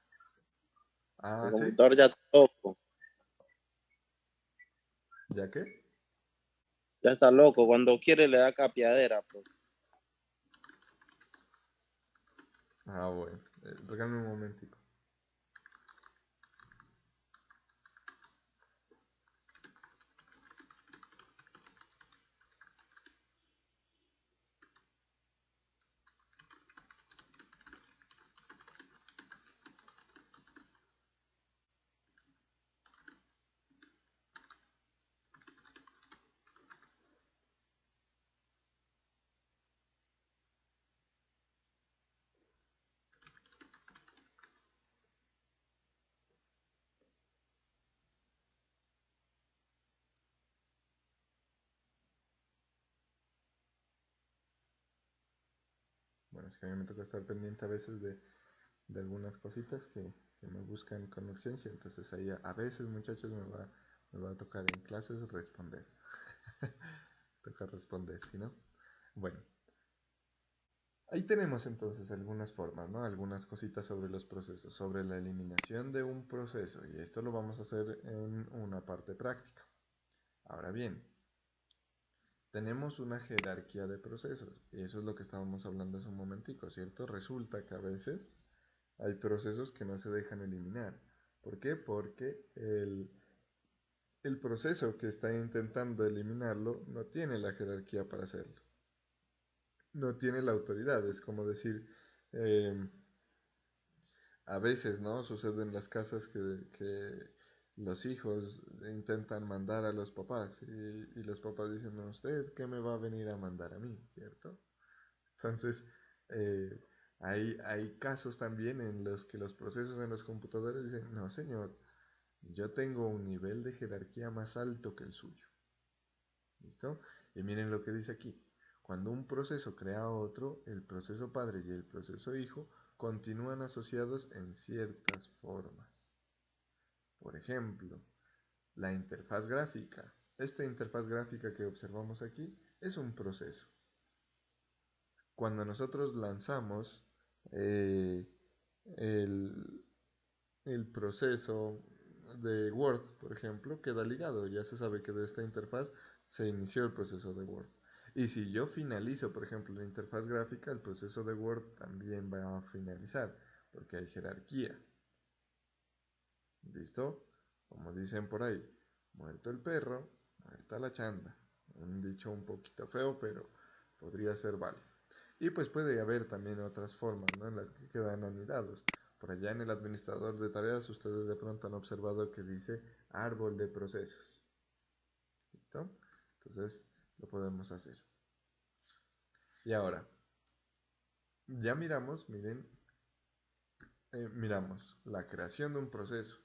Ah, El ¿sí? computador ya está loco. ¿Ya qué? Ya está loco. Cuando quiere le da capiadera, profe. Ah, bueno. Regálame un momentico. bueno, es que a mí me toca estar pendiente a veces de algunas cositas que me buscan con urgencia, entonces ahí a veces, muchachos, me va a tocar en clases responder. Toca responder, ¿sí no? Bueno, ahí tenemos entonces algunas formas, ¿no? Algunas cositas sobre los procesos, sobre la eliminación de un proceso, y esto lo vamos a hacer en una parte práctica. Ahora bien, tenemos una jerarquía de procesos, y eso es lo que estábamos hablando hace un momentico, ¿cierto? Resulta que a veces hay procesos que no se dejan eliminar. ¿Por qué? Porque el proceso que está intentando eliminarlo no tiene la jerarquía para hacerlo. No tiene la autoridad. Es como decir, a veces, ¿no? Sucede en las casas que los hijos intentan mandar a los papás y los papás dicen, no, ¿usted qué me va a venir a mandar a mí? ¿Cierto? Entonces, eh, hay casos también en los que los procesos en los computadores dicen, no, señor, yo tengo un nivel de jerarquía más alto que el suyo. ¿Listo? Y miren lo que dice aquí. Cuando un proceso crea otro, el proceso padre y el proceso hijo continúan asociados en ciertas formas. Por ejemplo, la interfaz gráfica. Esta interfaz gráfica que observamos aquí es un proceso. Cuando nosotros lanzamos el, el proceso de Word, por ejemplo, queda ligado. Ya se sabe que de esta interfaz se inició el proceso de Word. Y si yo finalizo, por ejemplo, la interfaz gráfica, el proceso de Word también va a finalizar, porque hay jerarquía. ¿Listo? Como dicen por ahí, muerto el perro, muerta la chanda. Un dicho un poquito feo, pero podría ser válido. Y pues puede haber también otras formas, ¿no? En las que quedan anidados. Por allá en el administrador de tareas, ustedes de pronto han observado que dice árbol de procesos. ¿Listo? Entonces lo podemos hacer. Y ahora, ya miramos, miren, miramos la creación de un proceso,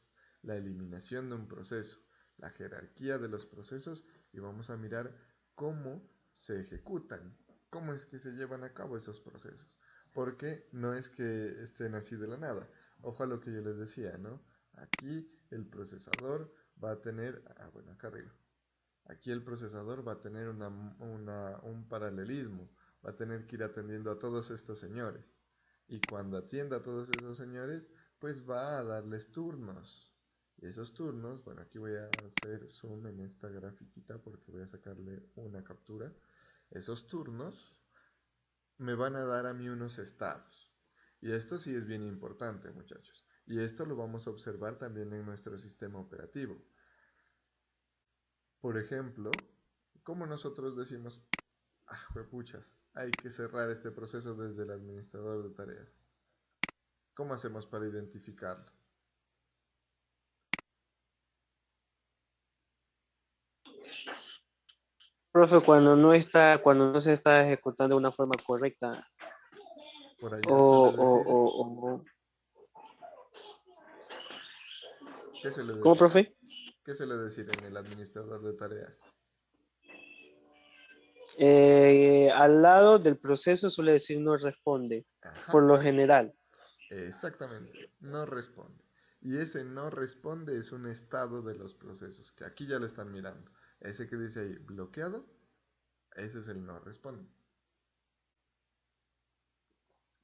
la eliminación de un proceso, la jerarquía de los procesos y vamos a mirar cómo se ejecutan, cómo es que se llevan a cabo esos procesos. Porque no es que estén así de la nada. Ojo a lo que yo les decía, ¿no? Aquí el procesador va a tener, bueno, acá arriba. Aquí el procesador va a tener un paralelismo, va a tener que ir atendiendo a todos estos señores. Y cuando atienda a todos esos señores, pues va a darles turnos. Y esos turnos, bueno, aquí voy a hacer zoom en esta grafiquita porque voy a sacarle una captura. Esos turnos me van a dar a mí unos estados. Y esto sí es bien importante, muchachos. Y esto lo vamos a observar también en nuestro sistema operativo. Por ejemplo, como nosotros decimos, juepuchas, hay que cerrar este proceso desde el administrador de tareas. ¿Cómo hacemos para identificarlo? Profe, cuando no se está ejecutando de una forma correcta, Por allá suele decir, o ¿qué suele ¿cómo, decir? profe? ¿Qué suele decir en el administrador de tareas? Al lado del proceso suele decir no responde, por Ajá, lo general. exactamente, no responde. Y ese no responde es un estado de los procesos, que aquí ya lo están mirando. Ese que dice ahí bloqueado, ese es el no responde.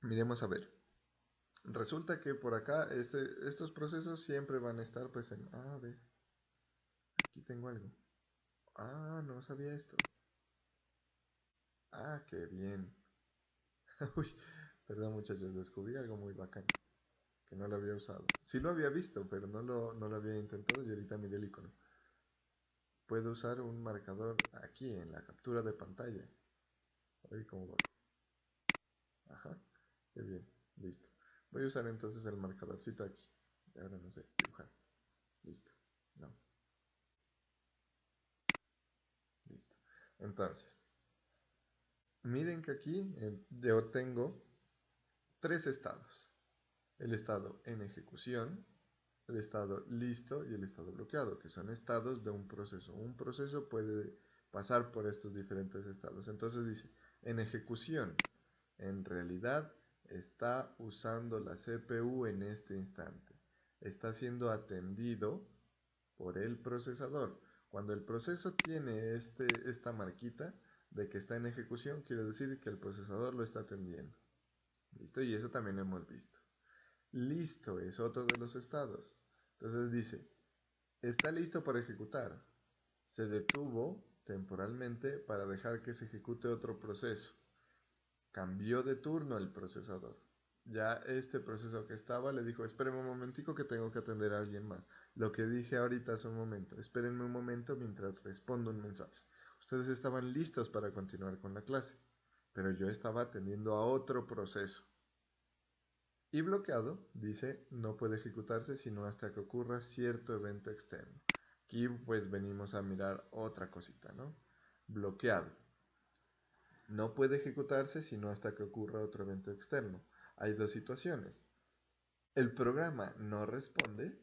Miremos a ver. Resulta que por acá estos procesos siempre van a estar pues en... a ver, aquí tengo algo. No sabía esto. Qué bien. Uy, perdón muchachos, descubrí algo muy bacán. Que no lo había usado. Sí lo había visto, pero no lo había intentado y ahorita miré el icono. Puedo usar un marcador aquí en la captura de pantalla. A ver cómo va. Ajá, qué bien, listo. Voy a usar entonces el marcadorcito aquí. Y ahora no sé, dibujar. Listo. No. Listo. Entonces, miren que aquí yo tengo tres estados. El estado en ejecución, el estado listo y el estado bloqueado, que son estados de un proceso. Un proceso puede pasar por estos diferentes estados. Entonces dice, en ejecución, En realidad está usando la CPU en este instante. Está siendo atendido por el procesador. Cuando el proceso tiene esta marquita de que está en ejecución, quiere decir que el procesador lo está atendiendo. ¿Listo? Y eso también lo hemos visto. Listo es otro de los estados. Entonces dice, está listo para ejecutar. Se detuvo temporalmente para dejar que se ejecute otro proceso. Cambió de turno el procesador. Ya este proceso que estaba le dijo, espérenme un momentico que tengo que atender a alguien más. Lo que dije ahorita hace un momento, espérenme un momento mientras respondo un mensaje. Ustedes estaban listos para continuar con la clase, pero yo estaba atendiendo a otro proceso. Y bloqueado, dice, no puede ejecutarse sino hasta que ocurra cierto evento externo. Aquí pues venimos a mirar otra cosita, ¿no? Bloqueado. No puede ejecutarse sino hasta que ocurra otro evento externo. Hay dos situaciones. El programa no responde.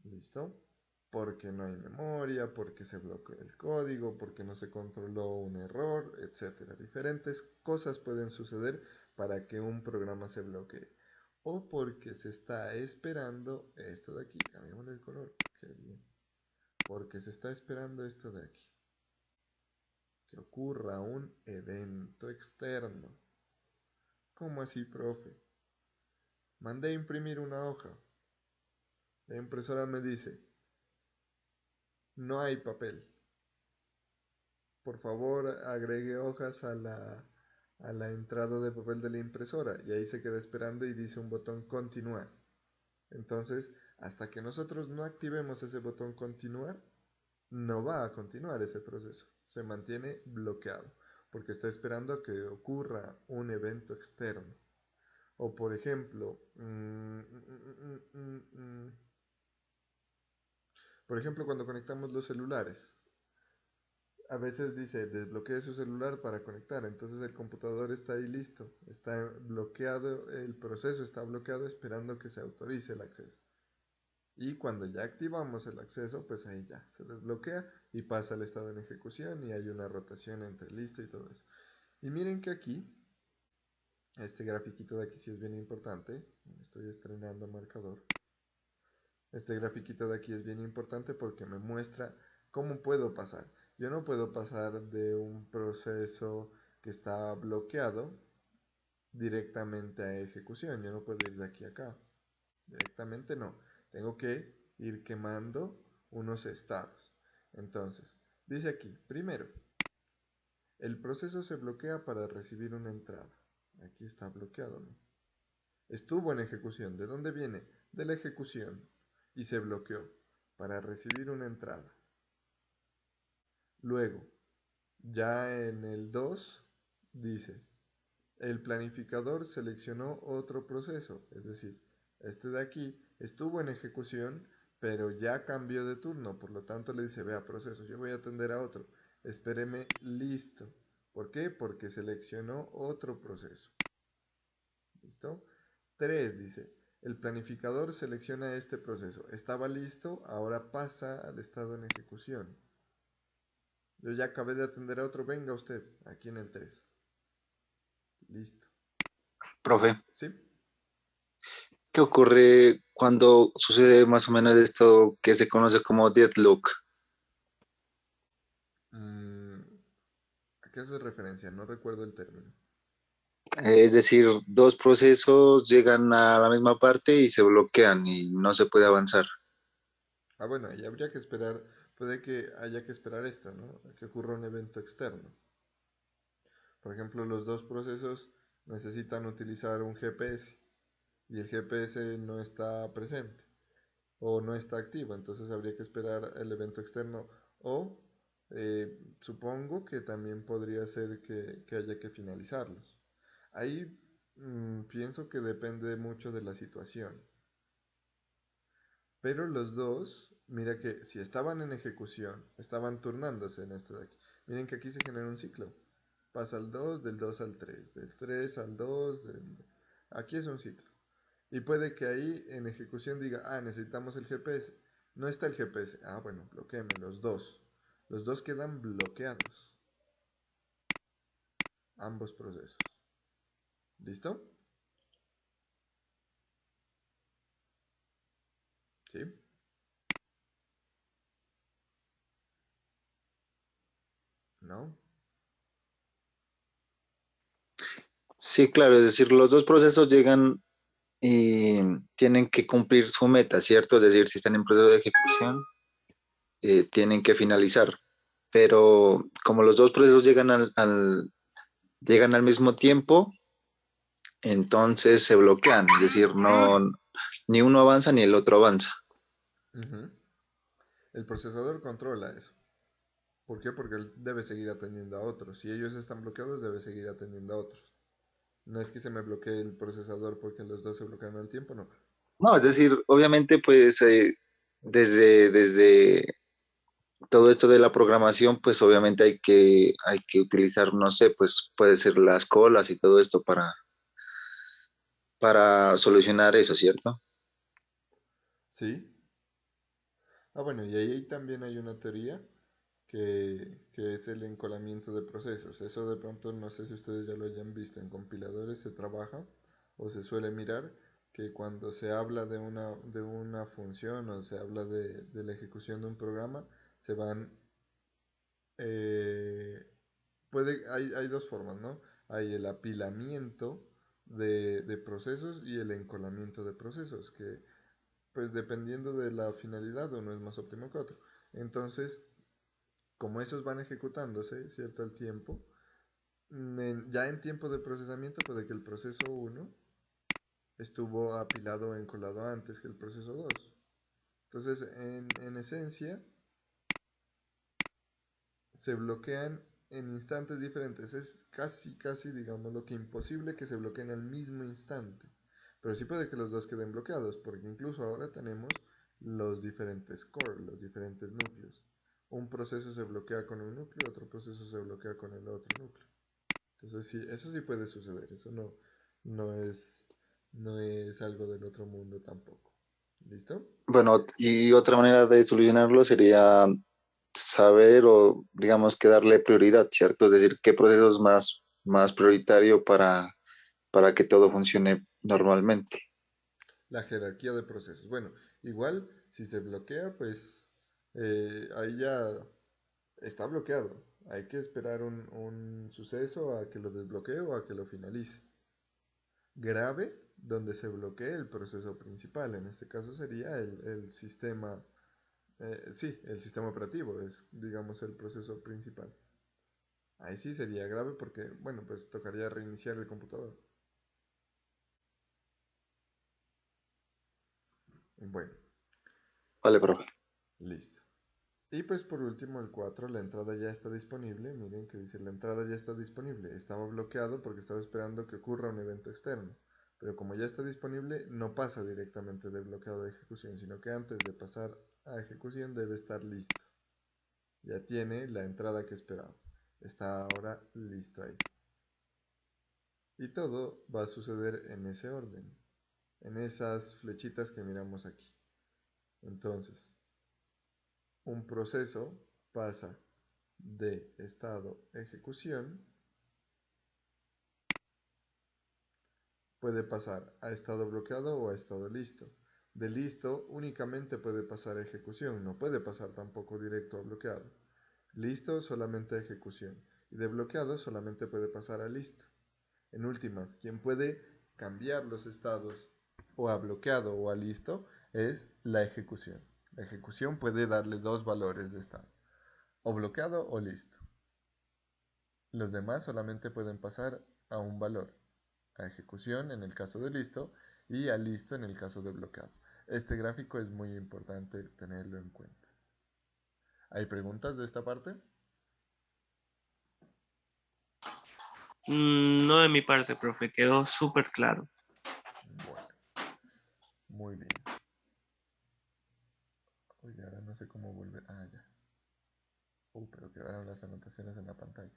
¿Listo? Porque no hay memoria, porque se bloqueó el código, porque no se controló un error, etc. Diferentes cosas pueden suceder para que un programa se bloquee. O porque se está esperando esto de aquí. Cambiamos el color. Qué bien. Porque se está esperando esto de aquí. Que ocurra un evento externo. ¿Cómo así, profe? Mandé a imprimir una hoja. La impresora me dice, no hay papel. Por favor, agregue hojas a la entrada de papel de la impresora. Y ahí se queda esperando y dice un botón continuar. Entonces, hasta que nosotros no activemos ese botón continuar, no va a continuar ese proceso. Se mantiene bloqueado porque está esperando a que ocurra un evento externo. O por ejemplo, cuando conectamos los celulares, a veces dice desbloquee su celular para conectar, entonces el computador está ahí listo, está bloqueado, el proceso está bloqueado esperando que se autorice el acceso. Y cuando ya activamos el acceso, pues ahí ya se desbloquea y pasa al estado en ejecución y hay una rotación entre listo y todo eso. Y miren que aquí, este grafiquito de aquí sí es bien importante, estoy estrenando marcador. Este grafiquito de aquí es bien importante porque me muestra cómo puedo pasar. Yo no puedo pasar de un proceso que está bloqueado directamente a ejecución. Yo no puedo ir de aquí a acá. Directamente no. Tengo que ir quemando unos estados. Entonces, dice aquí, primero, el proceso se bloquea para recibir una entrada. Aquí está bloqueado, ¿no? Estuvo en ejecución. ¿De dónde viene? De la ejecución. Y se bloqueó para recibir una entrada. Luego, ya en el 2, dice, el planificador seleccionó otro proceso, es decir, este de aquí estuvo en ejecución, pero ya cambió de turno, por lo tanto le dice, vea proceso, yo voy a atender a otro, espéreme listo. ¿Por qué? Porque seleccionó otro proceso. ¿Listo? 3 dice, el planificador selecciona este proceso. Estaba listo, ahora pasa al estado en ejecución. Yo ya acabé de atender a otro, venga usted, aquí en el 3. Listo. Profe, ¿Sí? ¿qué ocurre cuando sucede más o menos esto que se conoce como deadlock? ¿A qué haces referencia? No recuerdo el término. Es decir, dos procesos llegan a la misma parte y se bloquean y no se puede avanzar. Ah, bueno, y habría que esperar, puede que haya que esperar esto, ¿no? A que ocurra un evento externo. Por ejemplo, los dos procesos necesitan utilizar un GPS y el GPS no está presente o no está activo, entonces habría que esperar el evento externo o supongo que también podría ser que haya que finalizarlos. Ahí pienso que depende mucho de la situación. Pero los dos, mira que si estaban en ejecución, estaban turnándose en esto de aquí. Miren que aquí se genera un ciclo. Pasa al 2, del 2 al 3, del 3 al 2, aquí es un ciclo. Y puede que ahí en ejecución diga, ah, necesitamos el GPS. No está el GPS. Ah, bueno, bloqueeme los dos. Los dos quedan bloqueados. ambos procesos. ¿Listo? ¿Sí? ¿No? Sí, claro, es decir, los dos procesos llegan y tienen que cumplir su meta, ¿cierto? Es decir, si están en proceso de ejecución, tienen que finalizar. Pero como los dos procesos llegan al mismo tiempo, entonces se bloquean, es decir, no, ni uno avanza ni el otro avanza. Ujú. El procesador controla eso. ¿Por qué? Porque él debe seguir atendiendo a otros. Si ellos están bloqueados, debe seguir atendiendo a otros. No es que se me bloquee el procesador porque los dos se bloquean al tiempo, no. No, es decir, obviamente, pues desde todo esto de la programación, pues obviamente hay que utilizar, no sé, pues puede ser las colas y todo esto para solucionar eso, ¿cierto? ¿Sí? Ah, bueno, y ahí también hay una teoría que es el encolamiento de procesos. Eso de pronto no sé si ustedes ya lo hayan visto en compiladores, se trabaja o se suele mirar que cuando se habla de una función o se habla de la ejecución de un programa, se van... eh, hay dos formas, ¿no? Hay el apilamiento de procesos y el encolamiento de procesos, que pues dependiendo de la finalidad uno es más óptimo que otro. Entonces, como esos van ejecutándose, ¿cierto? Al tiempo, ya en tiempo de procesamiento puede que el proceso uno estuvo apilado o encolado antes que el proceso 2. Entonces, en esencia, se bloquean en instantes diferentes. Es casi, casi, digamos, lo que imposible que se bloqueen al mismo instante. Pero sí puede que los dos queden bloqueados, porque incluso ahora tenemos los diferentes core, los diferentes núcleos. Un proceso se bloquea con un núcleo, otro proceso se bloquea con el otro núcleo. Entonces sí, eso sí puede suceder, eso no es, no es algo del otro mundo tampoco. ¿Listo? Bueno, y otra manera de solucionarlo sería saber o digamos que darle prioridad, ¿cierto? Es decir, qué proceso es más prioritario para que todo funcione normalmente. La jerarquía de procesos. Bueno, igual si se bloquea, pues ahí ya está bloqueado. Hay que esperar un suceso a que lo desbloquee o a que lo finalice. Grave, donde se bloquee el proceso principal. En este caso sería el sistema, sí, el sistema operativo, es digamos el proceso principal. Ahí sí sería grave porque, bueno, pues tocaría reiniciar el computador. Bueno, Vale, profe. listo. Y pues por último el 4 la entrada ya está disponible. Miren que dice la entrada ya está disponible. Estaba bloqueado porque estaba esperando que ocurra un evento externo. Pero como ya está disponible, no pasa directamente del bloqueado de ejecución, sino que antes de pasar a ejecución debe estar listo. Ya tiene la entrada que esperaba. Está ahora listo ahí. Y todo va a suceder en ese orden, en esas flechitas que miramos aquí. Entonces, un proceso pasa de estado ejecución, puede pasar a estado bloqueado o a estado listo. De listo únicamente puede pasar a ejecución, no puede pasar tampoco directo a bloqueado. Listo solamente a ejecución y de bloqueado solamente puede pasar a listo. En últimas, quien puede cambiar los estados o a bloqueado o a listo es la ejecución. La ejecución puede darle dos valores de estado, o bloqueado o listo. Los demás solamente pueden pasar a un valor, a ejecución en el caso de listo y a listo en el caso de bloqueado. Este gráfico es muy importante tenerlo en cuenta. ¿Hay preguntas de esta parte? No de mi parte, profe, quedó súper claro. Bueno, muy bien. Oye, ahora no sé cómo volver. Ah, ya. Pero quedaron las anotaciones en la pantalla.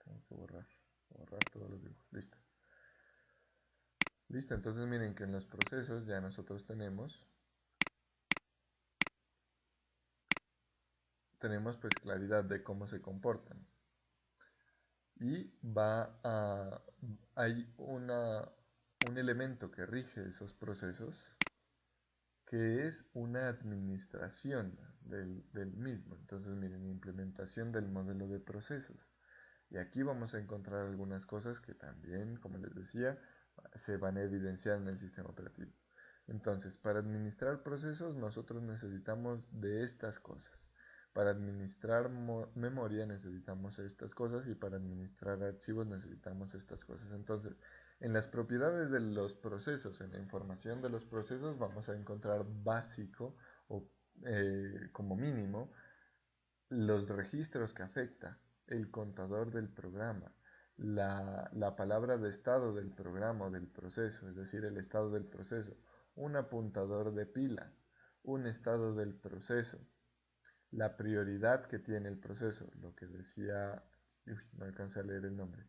Tengo que borrar todos los dibujos. Listo. Listo, entonces miren que en los procesos ya nosotros tenemos pues claridad de cómo se comportan. y hay un elemento que rige esos procesos, que es una administración del mismo. Entonces, miren, implementación del modelo de procesos. Y aquí vamos a encontrar algunas cosas que también, como les decía, se van a evidenciar en el sistema operativo. Entonces, para administrar procesos nosotros necesitamos de estas cosas. Para administrar memoria necesitamos estas cosas y para administrar archivos necesitamos estas cosas. Entonces, en las propiedades de los procesos, en la información de los procesos, vamos a encontrar básico o como mínimo los registros que afecta, el contador del programa, la palabra de estado del programa o del proceso, es decir, el estado del proceso, un apuntador de pila, un estado del proceso, la prioridad que tiene el proceso, lo que decía, no alcancé a leer el nombre,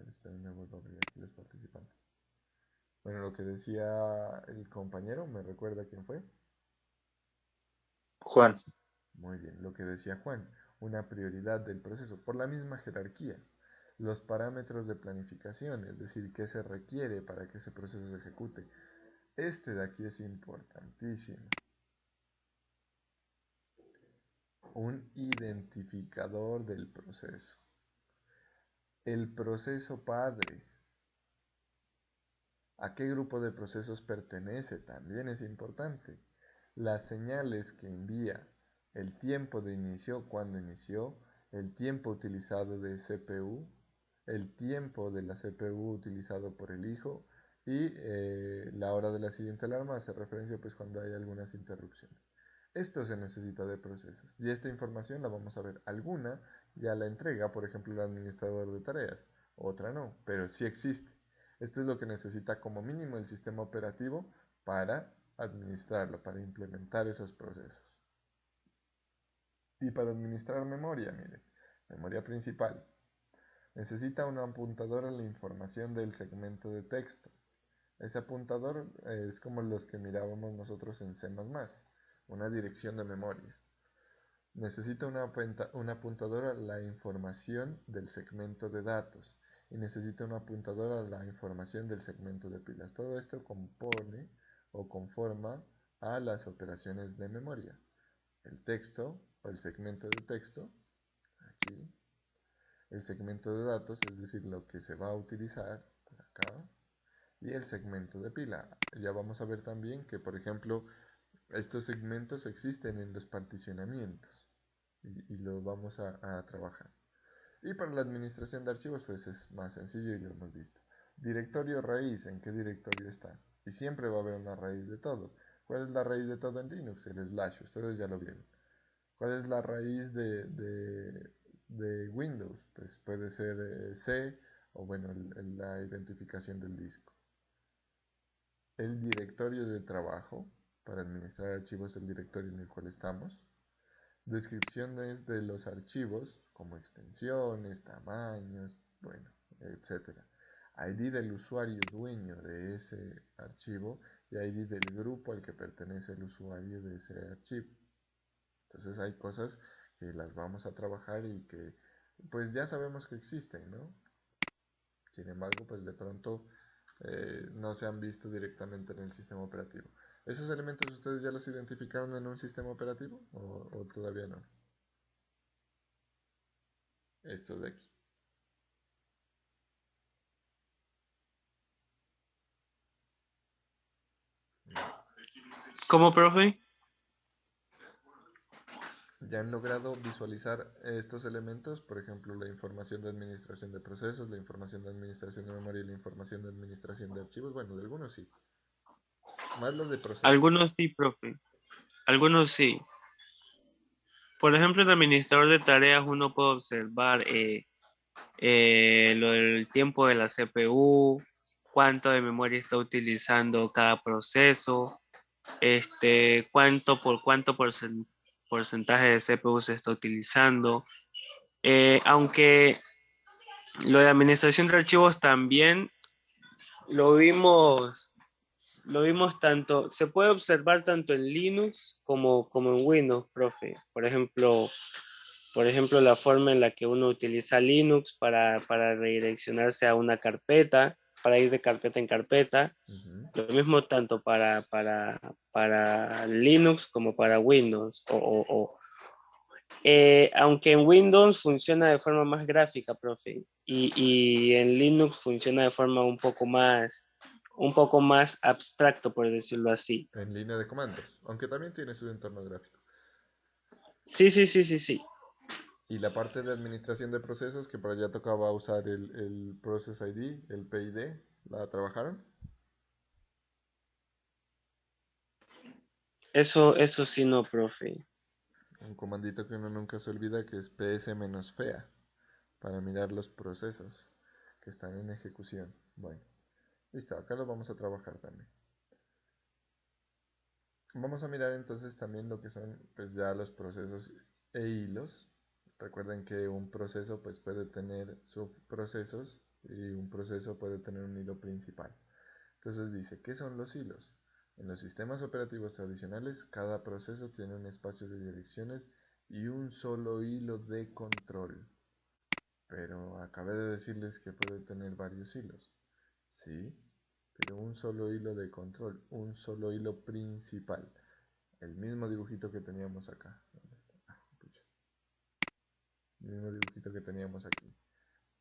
espérenme, vuelvo a abrir aquí los participantes. Bueno, lo que decía el compañero, ¿me recuerda quién fue? Juan. Muy bien, lo que decía Juan, una prioridad del proceso, por la misma jerarquía. Los parámetros de planificación, es decir, qué se requiere para que ese proceso se ejecute. Este de aquí es importantísimo. Un identificador del proceso. El proceso padre. ¿A qué grupo de procesos pertenece? También es importante. Las señales que envía, el tiempo de inicio, cuando inició, el tiempo utilizado de CPU, el tiempo de la CPU utilizado por el hijo y la hora de la siguiente alarma hace referencia pues cuando hay algunas interrupciones. Esto se necesita de procesos y esta información la vamos a ver. Alguna ya la entrega, por ejemplo, el administrador de tareas, otra no, pero sí existe. Esto es lo que necesita como mínimo el sistema operativo para administrarlo, para implementar esos procesos. Y para administrar memoria, miren, memoria principal. Necesita un apuntador a la información del segmento de texto. Ese apuntador es como los que mirábamos nosotros en C++, una dirección de memoria. Necesita un apuntador a la información del segmento de datos y necesita un apuntador a la información del segmento de pilas. Todo esto compone o conforma a las operaciones de memoria. El texto o el segmento de texto, aquí, el segmento de datos, es decir, lo que se va a utilizar, por acá, y el segmento de pila. Ya vamos a ver también que, por ejemplo, estos segmentos existen en los particionamientos y lo vamos a trabajar. Y para la administración de archivos, pues es más sencillo y lo hemos visto. Directorio raíz, ¿en qué directorio está? Y siempre va a haber una raíz de todo. ¿Cuál es la raíz de todo en Linux? El slash, ustedes ya lo vieron. ¿Cuál es la raíz de Windows? Pues puede ser C o bueno, la identificación del disco. El directorio de trabajo, para administrar archivos, el directorio en el cual estamos. Descripciones de los archivos, como extensiones, tamaños, bueno, etc. ID del usuario dueño de ese archivo y ID del grupo al que pertenece el usuario de ese archivo. Entonces hay cosas que las vamos a trabajar y que pues ya sabemos que existen, ¿no? Sin embargo, pues de pronto no se han visto directamente en el sistema operativo. ¿Esos elementos ustedes ya los identificaron en un sistema operativo o todavía no? Esto de aquí. ¿Cómo, profe? ¿Ya han logrado visualizar estos elementos? Por ejemplo, la información de administración de procesos, la información de administración de memoria y la información de administración de archivos. Bueno, de algunos sí. Más lo de procesos. Algunos sí, profe. Algunos sí. Por ejemplo, en el administrador de tareas uno puede observar lo del tiempo de la CPU, cuánto de memoria está utilizando cada proceso, cuánto porcentaje de CPU se está utilizando. Aunque lo de administración de archivos también lo vimos tanto, se puede observar tanto en Linux como en Windows, profe. Por ejemplo, Por ejemplo, la forma en la que uno utiliza Linux para redireccionarse a una carpeta, para ir de carpeta en carpeta. Ujú. Lo mismo tanto para Linux como para Windows. Aunque en Windows funciona de forma más gráfica, profe, y en Linux funciona de forma un poco más abstracto, por decirlo así. En línea de comandos, aunque también tiene su entorno gráfico. Sí, sí, sí, sí, sí. Y la parte de administración de procesos, que por allá tocaba usar el Process ID, el PID, ¿la trabajaron? Eso sí no, profe. Un comandito que uno nunca se olvida que es ps-fea para mirar los procesos que están en ejecución. Bueno, listo, acá lo vamos a trabajar también. Vamos a mirar entonces también lo que son pues ya los procesos e hilos. Recuerden que un proceso pues puede tener subprocesos y un proceso puede tener un hilo principal. Entonces dice, ¿qué son los hilos? En los sistemas operativos tradicionales, cada proceso tiene un espacio de direcciones y un solo hilo de control. Pero acabé de decirles que puede tener varios hilos. Sí, pero un solo hilo de control, un solo hilo principal. El mismo dibujito que teníamos acá. ¿Dónde está? El mismo dibujito que teníamos aquí.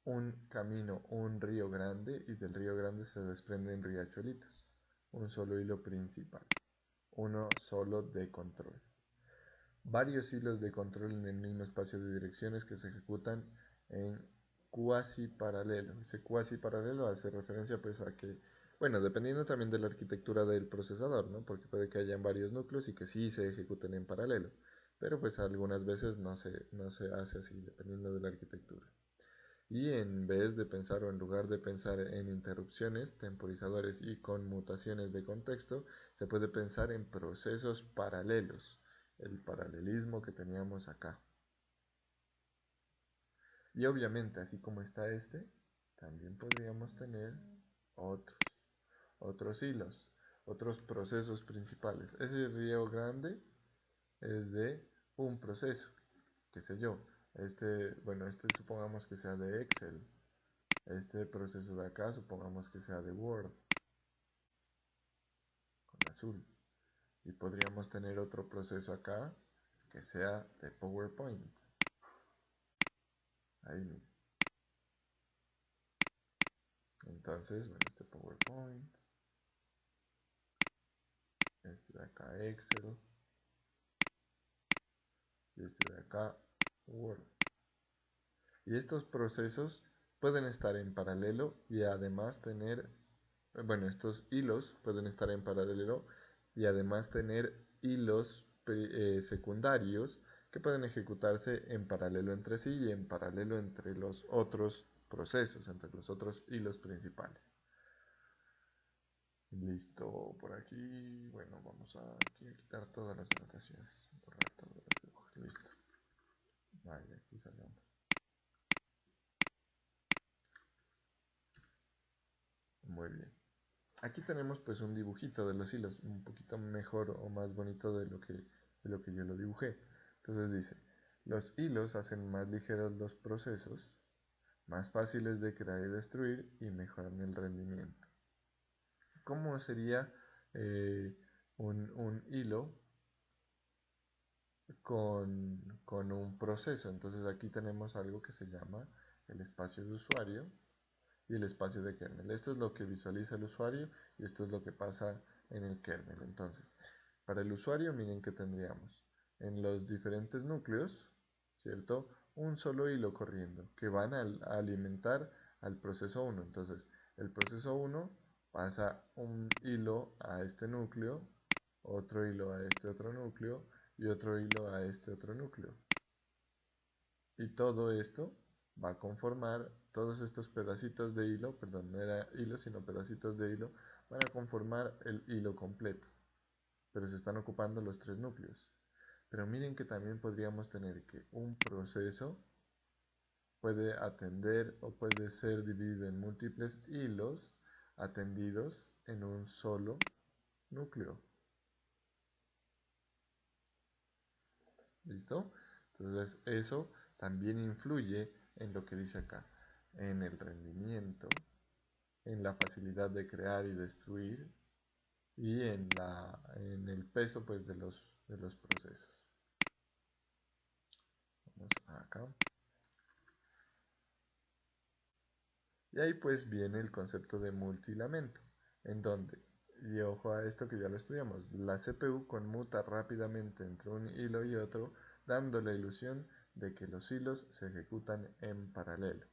Un camino, un río grande, y del río grande se desprenden riachuelitos. Un solo hilo principal. Uno solo de control. Varios hilos de control en el mismo espacio de direcciones que se ejecutan en cuasi paralelo. Ese cuasi paralelo hace referencia pues a que, bueno, dependiendo también de la arquitectura del procesador, ¿no? Porque puede que hayan varios núcleos y que sí se ejecuten en paralelo, pero pues algunas veces no se hace así, dependiendo de la arquitectura. Y en vez de pensar o en lugar de pensar en interrupciones, temporizadores y conmutaciones de contexto, se puede pensar en procesos paralelos, el paralelismo que teníamos acá. Y obviamente, así como está este, también podríamos tener otros hilos, otros procesos principales. Ese río grande es de un proceso, qué sé yo. Bueno, este supongamos que sea de Excel. Este proceso de acá supongamos que sea de Word, con azul. Y podríamos tener otro proceso acá que sea de PowerPoint. Ahí mira. Entonces, bueno, este PowerPoint, este de acá Excel, y este de acá Word. Y estos procesos pueden estar en paralelo y además tener, bueno, estos hilos pueden estar en paralelo y además tener hilos secundarios que pueden ejecutarse en paralelo entre sí y en paralelo entre los otros procesos, entre los otros hilos principales. Listo, por aquí, bueno, vamos aquí a quitar todas las anotaciones, borrar todos los dibujos, listo. Vale, aquí salgamos. Muy bien. Aquí tenemos pues un dibujito de los hilos, un poquito mejor o más bonito de lo que yo lo dibujé. Entonces dice, los hilos hacen más ligeros los procesos, más fáciles de crear y destruir y mejoran el rendimiento. ¿Cómo sería un hilo con un proceso? Entonces aquí tenemos algo que se llama el espacio de usuario y el espacio de kernel. Esto es lo que visualiza el usuario y esto es lo que pasa en el kernel. Entonces, para el usuario, miren que tendríamos en los diferentes núcleos, ¿cierto? Un solo hilo corriendo que van a alimentar al proceso 1. Entonces, el proceso 1 pasa un hilo a este núcleo, otro hilo a este otro núcleo y otro hilo a este otro núcleo. Y todo esto va a conformar, todos estos pedacitos de hilo, perdón, no era hilo, sino pedacitos de hilo, van a conformar el hilo completo. Pero se están ocupando los tres núcleos. Pero miren que también podríamos tener que un proceso puede atender o puede ser dividido en múltiples hilos atendidos en un solo núcleo. ¿Listo? Entonces eso también influye en lo que dice acá, en el rendimiento, en la facilidad de crear y destruir y en el peso pues, de los procesos. Vamos acá. Y ahí pues viene el concepto de multilamento, en donde, y ojo a esto que ya lo estudiamos, la CPU conmuta rápidamente entre un hilo y otro, dando la ilusión de que los hilos se ejecutan en paralelo,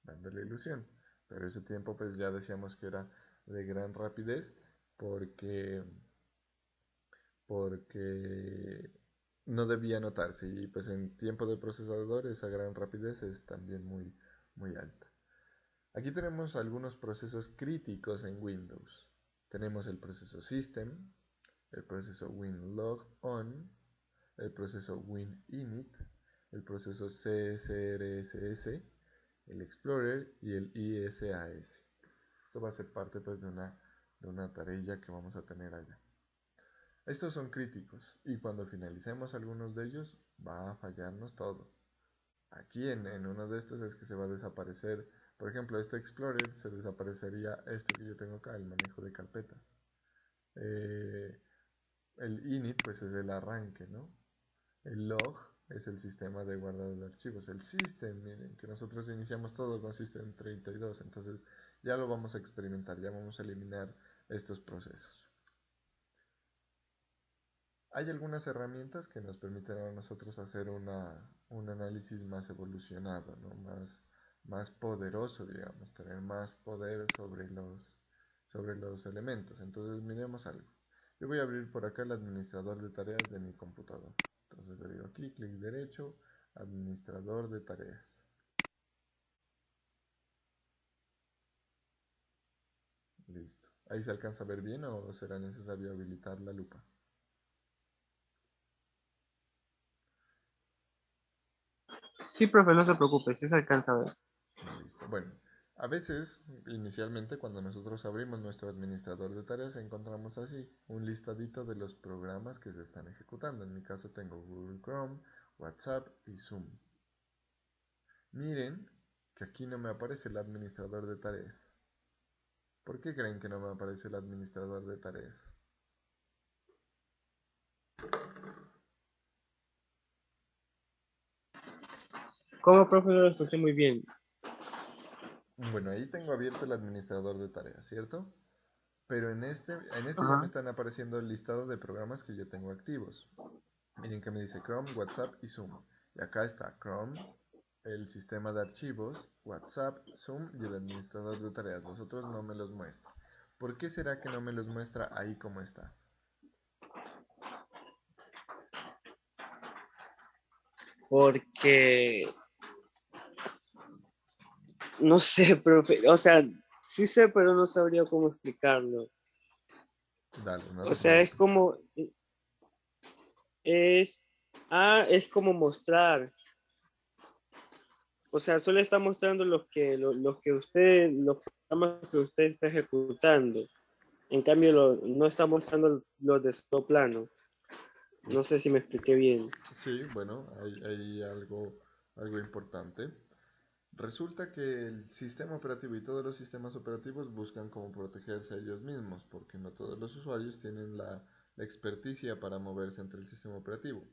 dando la ilusión. Pero ese tiempo pues ya decíamos que era de gran rapidez porque no debía notarse y pues en tiempo de procesador esa gran rapidez es también muy, muy alta. Aquí tenemos algunos procesos críticos en Windows. Tenemos el proceso System, el proceso WinLog-On, el proceso WinInit, el proceso CSRSS, el Explorer y el ISAS. Esto va a ser parte pues, de una tarea que vamos a tener allá. Estos son críticos y cuando finalicemos algunos de ellos va a fallarnos todo. Aquí en uno de estos es que se va a desaparecer, por ejemplo, este Explorer se desaparecería esto que yo tengo acá, el manejo de carpetas. El init pues es el arranque, ¿no? El log es el sistema de guardado de archivos. El system, miren, que nosotros iniciamos todo con system 32, entonces ya lo vamos a experimentar, ya vamos a eliminar estos procesos. Hay algunas herramientas que nos permiten a nosotros hacer un análisis más evolucionado, ¿no? Más poderoso, digamos, tener más poder sobre los elementos. Entonces, miremos algo. Yo voy a abrir por acá el administrador de tareas de mi computador. Entonces le digo aquí, clic derecho, administrador de tareas. Listo. ¿Ahí se alcanza a ver bien o será necesario habilitar la lupa? Sí, profe, no se preocupe, sí se alcanza a ver. Listo. Bueno, a veces, inicialmente, cuando nosotros abrimos nuestro administrador de tareas, encontramos así un listadito de los programas que se están ejecutando. En mi caso tengo Google Chrome, WhatsApp y Zoom. Miren que aquí no me aparece el administrador de tareas. ¿Por qué creen que no me aparece el administrador de tareas? ¿Cómo, profe? No lo escuché muy bien. Bueno, ahí tengo abierto el administrador de tareas, ¿cierto? Pero en este ya me Ajá. están apareciendo el listado de programas que yo tengo activos. Miren que me dice Chrome, WhatsApp y Zoom. Y acá está Chrome, el sistema de archivos, WhatsApp, Zoom y el administrador de tareas. Los otros no me los muestra. ¿Por qué será que no me los muestra ahí como está? Porque, no sé, profe, o sea, sí sé, pero no sabría cómo explicarlo. Dale, no O te sea, preocupes. es, es como mostrar. O sea, solo está mostrando los programas que usted está ejecutando. En cambio, no está mostrando los de su plano. No sé si me expliqué bien. Sí, bueno, hay algo importante. Resulta que el sistema operativo y todos los sistemas operativos buscan cómo protegerse a ellos mismos, porque no todos los usuarios tienen la experticia para moverse entre el sistema operativo.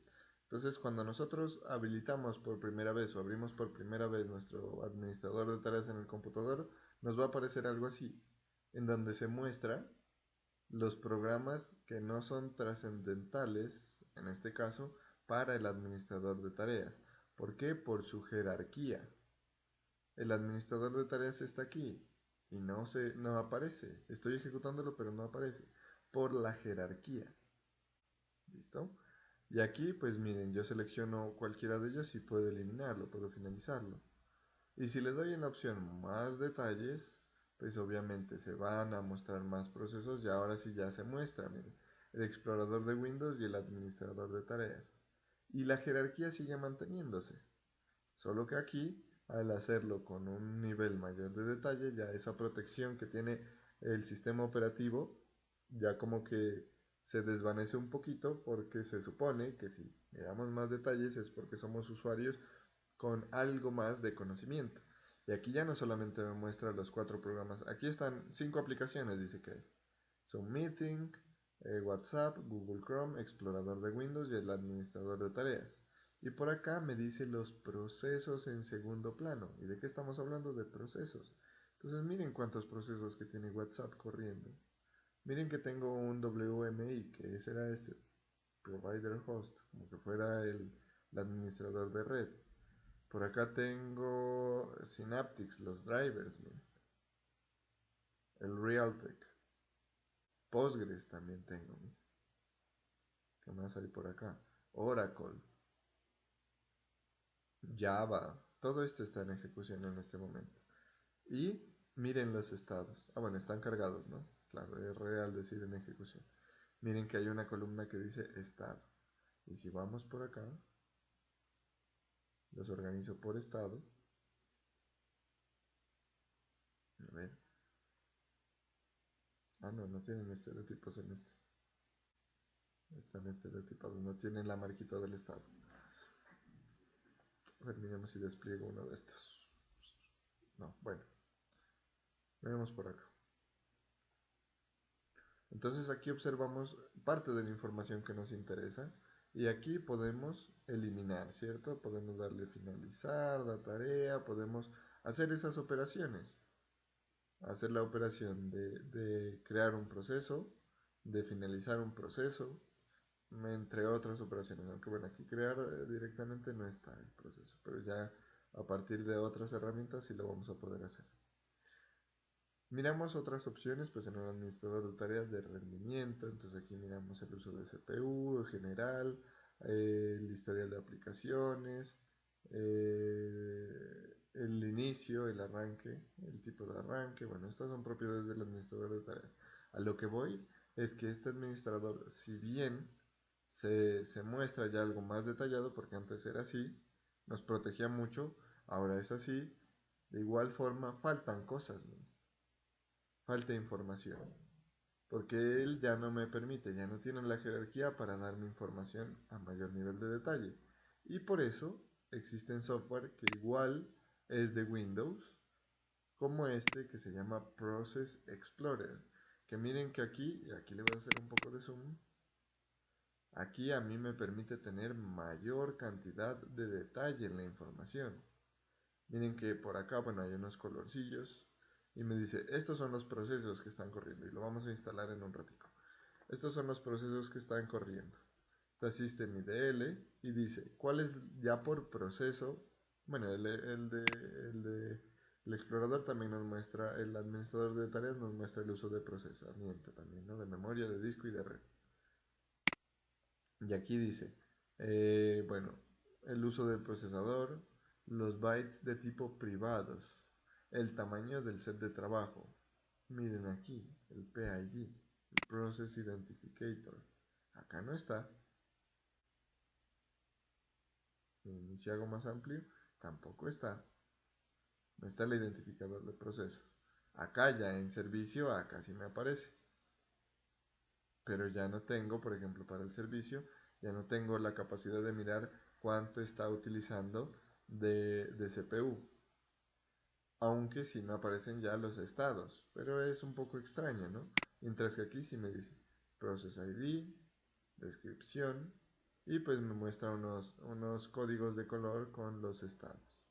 Entonces, cuando nosotros habilitamos por primera vez o abrimos por primera vez nuestro administrador de tareas en el computador, nos va a aparecer algo así, en donde se muestra los programas que no son trascendentales, en este caso, para el administrador de tareas. ¿Por qué? Por su jerarquía. El administrador de tareas está aquí y no aparece. Estoy ejecutándolo, pero no aparece por la jerarquía. ¿Listo? Y aquí, pues miren, yo selecciono cualquiera de ellos y puedo eliminarlo, puedo finalizarlo. Y si le doy en la opción más detalles, pues obviamente se van a mostrar más procesos y ahora sí ya se muestra, miren, el explorador de Windows y el administrador de tareas. Y la jerarquía sigue manteniéndose. Solo que aquí, al hacerlo con un nivel mayor de detalle, ya esa protección que tiene el sistema operativo, ya como que se desvanece un poquito porque se supone que si miramos más detalles es porque somos usuarios con algo más de conocimiento. Y aquí ya no solamente me muestra los 4 programas, aquí están 5 aplicaciones, dice que hay. Son Meeting, WhatsApp, Google Chrome, explorador de Windows y el administrador de tareas. Y por acá me dice los procesos en segundo plano. ¿Y de qué estamos hablando? De procesos. Entonces miren cuántos procesos que tiene WhatsApp corriendo. Miren que tengo un WMI, que ese era este, Provider Host, como que fuera el administrador de red. Por acá tengo Synaptics, los drivers, miren. El Realtek. Postgres también tengo, miren. ¿Qué más hay por acá? Oracle. Java. Todo esto está en ejecución en este momento. Y miren los estados. Ah, bueno, están cargados, ¿no? Claro, es real decir en ejecución. Miren que hay una columna que dice estado. Y si vamos por acá, los organizo por estado. A ver. Ah, no, no tienen estereotipos en este. Están estereotipados, no tienen la marquita del estado. A ver, miremos si despliego uno de estos. No, bueno. Miremos por acá. Entonces aquí observamos parte de la información que nos interesa y aquí podemos eliminar, ¿cierto? Podemos darle finalizar, dar tarea, podemos hacer esas operaciones. Hacer la operación de crear un proceso, de finalizar un proceso, entre otras operaciones. Aunque bueno, aquí crear directamente no está el proceso, pero ya a partir de otras herramientas sí lo vamos a poder hacer. Miramos otras opciones, pues en el administrador de tareas de rendimiento, entonces aquí miramos el uso de CPU, en general, el historial de aplicaciones, el inicio, el arranque, el tipo de arranque, bueno, estas son propiedades del administrador de tareas. A lo que voy es que este administrador, si bien se muestra ya algo más detallado, porque antes era así, nos protegía mucho, ahora es así, de igual forma faltan cosas, ¿no? Falta información, porque él ya no me permite, ya no tiene la jerarquía para darme información a mayor nivel de detalle. Y por eso existen software que igual es de Windows, como este que se llama Process Explorer, que miren que aquí, y aquí le voy a hacer un poco de zoom, aquí a mí me permite tener mayor cantidad de detalle en la información. Miren que por acá, bueno, hay unos colorcillos y me dice, estos son los procesos que están corriendo y lo vamos a instalar en un ratico. Estos son los procesos que están corriendo. Está System IDL y dice, ¿cuál es ya por proceso? Bueno, el explorador también nos muestra, el administrador de tareas nos muestra el uso de procesamiento también, ¿no? De memoria, de disco y de red. Y aquí dice, bueno, el uso del procesador, los bytes de tipo privados, el tamaño del set de trabajo. Miren aquí, el PID, el Process Identificator. Acá no está. Y si hago más amplio, tampoco está. No está el identificador de proceso. Acá ya en servicio, acá sí me aparece. Pero ya no tengo, por ejemplo, para el servicio, ya no tengo la capacidad de mirar cuánto está utilizando de CPU. Aunque sí me aparecen ya los estados, pero es un poco extraño, ¿no? Mientras que aquí sí me dice Process ID, descripción, y pues me muestra unos códigos de color con los estados.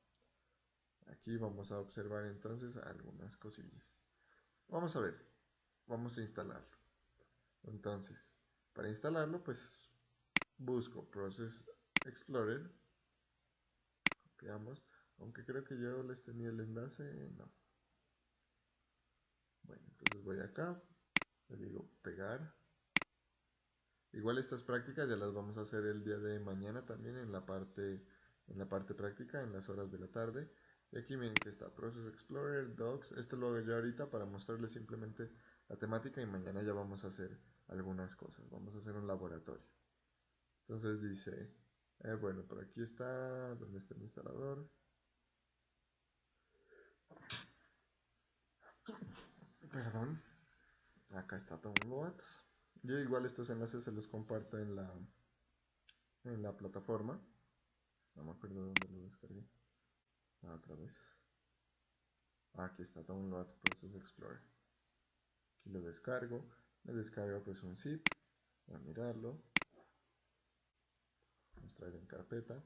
Aquí vamos a observar entonces algunas cosillas. Vamos a ver, vamos a instalarlo. Entonces, para instalarlo, pues busco Process Explorer, copiamos, aunque creo que yo les tenía el enlace, no. Bueno, entonces voy acá, le digo pegar. Igual estas prácticas ya las vamos a hacer el día de mañana también en la parte práctica, en las horas de la tarde. Y aquí miren que está Process Explorer, Docs, esto lo hago yo ahorita para mostrarles simplemente la temática y mañana ya vamos a hacer algunas cosas, vamos a hacer un laboratorio. Entonces dice, bueno, por aquí está, ¿dónde está el instalador? Perdón, acá está Downloads. Yo igual estos enlaces se los comparto en la plataforma. No me acuerdo dónde lo descargué. Otra vez. Aquí está Download Process Explorer. Aquí lo descargo. Me descargo pues un zip. Voy a mirarlo. Mostrar en carpeta.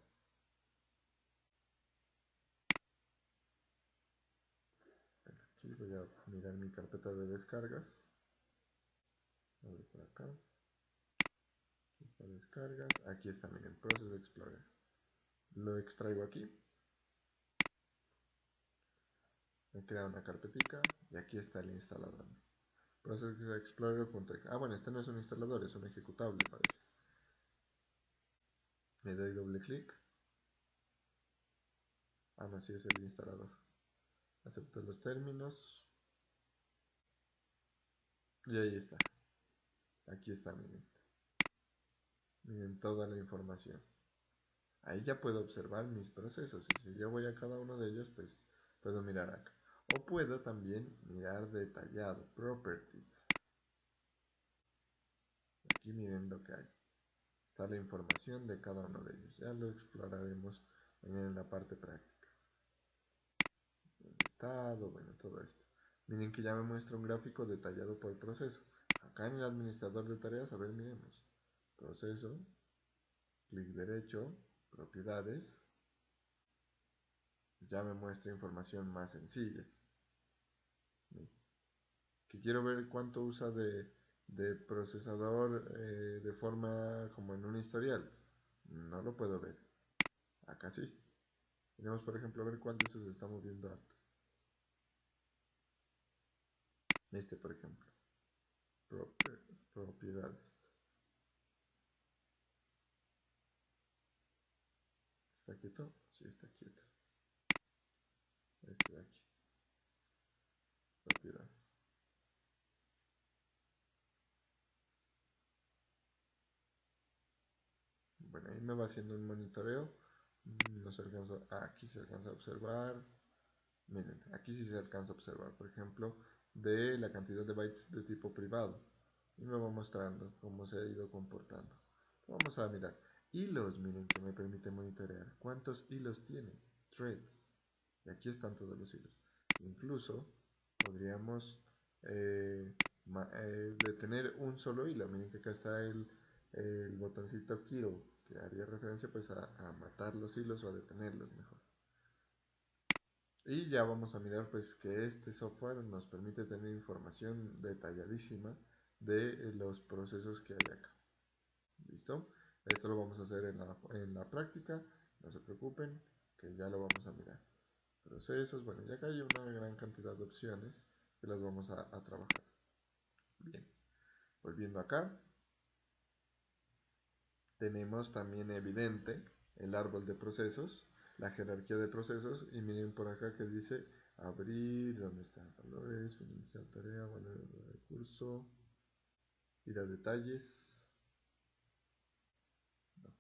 Aquí voy a mirar mi carpeta de descargas. A ver por acá. Aquí está descargas. Aquí está, miren, Process Explorer. Lo extraigo aquí. Me crea una carpetica y aquí está el instalador. Process Explorer.exe. Ah, bueno, este no es un instalador, es un ejecutable, parece. Le doy doble clic. Ah, no, sí es el instalador. Acepto los términos. Y ahí está. Aquí está, miren. Miren toda la información. Ahí ya puedo observar mis procesos. Y si yo voy a cada uno de ellos, pues puedo mirar acá. O puedo también mirar detallado. Properties. Aquí miren lo que hay. Está la información de cada uno de ellos. Ya lo exploraremos mañana en la parte práctica. El estado, bueno, todo esto. Miren que ya me muestra un gráfico detallado por proceso. Acá en el administrador de tareas, a ver, miremos. Proceso, clic derecho, propiedades. Ya me muestra información más sencilla. Que quiero ver cuánto usa de procesador de forma como en un historial. No lo puedo ver. Acá sí. Tenemos, por ejemplo, a ver cuál de esos está moviendo alto. Este, por ejemplo. Propiedades. ¿Está quieto? Sí, está quieto. Este de aquí. Propiedades. Bueno, ahí me va haciendo un monitoreo. No se alcanza, aquí se alcanza a observar. Miren, aquí sí se alcanza a observar, por ejemplo, de la cantidad de bytes de tipo privado. Y me va mostrando cómo se ha ido comportando. Vamos a mirar. Hilos, miren que me permite monitorear. ¿Cuántos hilos tiene? Threads. Y aquí están todos los hilos. Incluso podríamos detener un solo hilo. Miren que acá está el botoncito Kill, que haría referencia pues a matar los hilos o a detenerlos mejor. Y ya vamos a mirar pues que este software nos permite tener información detalladísima de los procesos que hay acá. ¿Listo? Esto lo vamos a hacer en la práctica, no se preocupen, que ya lo vamos a mirar. Procesos, bueno, ya acá hay una gran cantidad de opciones que las vamos a trabajar. Bien, volviendo acá, tenemos también evidente el árbol de procesos, la jerarquía de procesos, y miren por acá que dice abrir, ¿dónde están? Valores, finalizar tarea, valor de recurso, ir a detalles. No.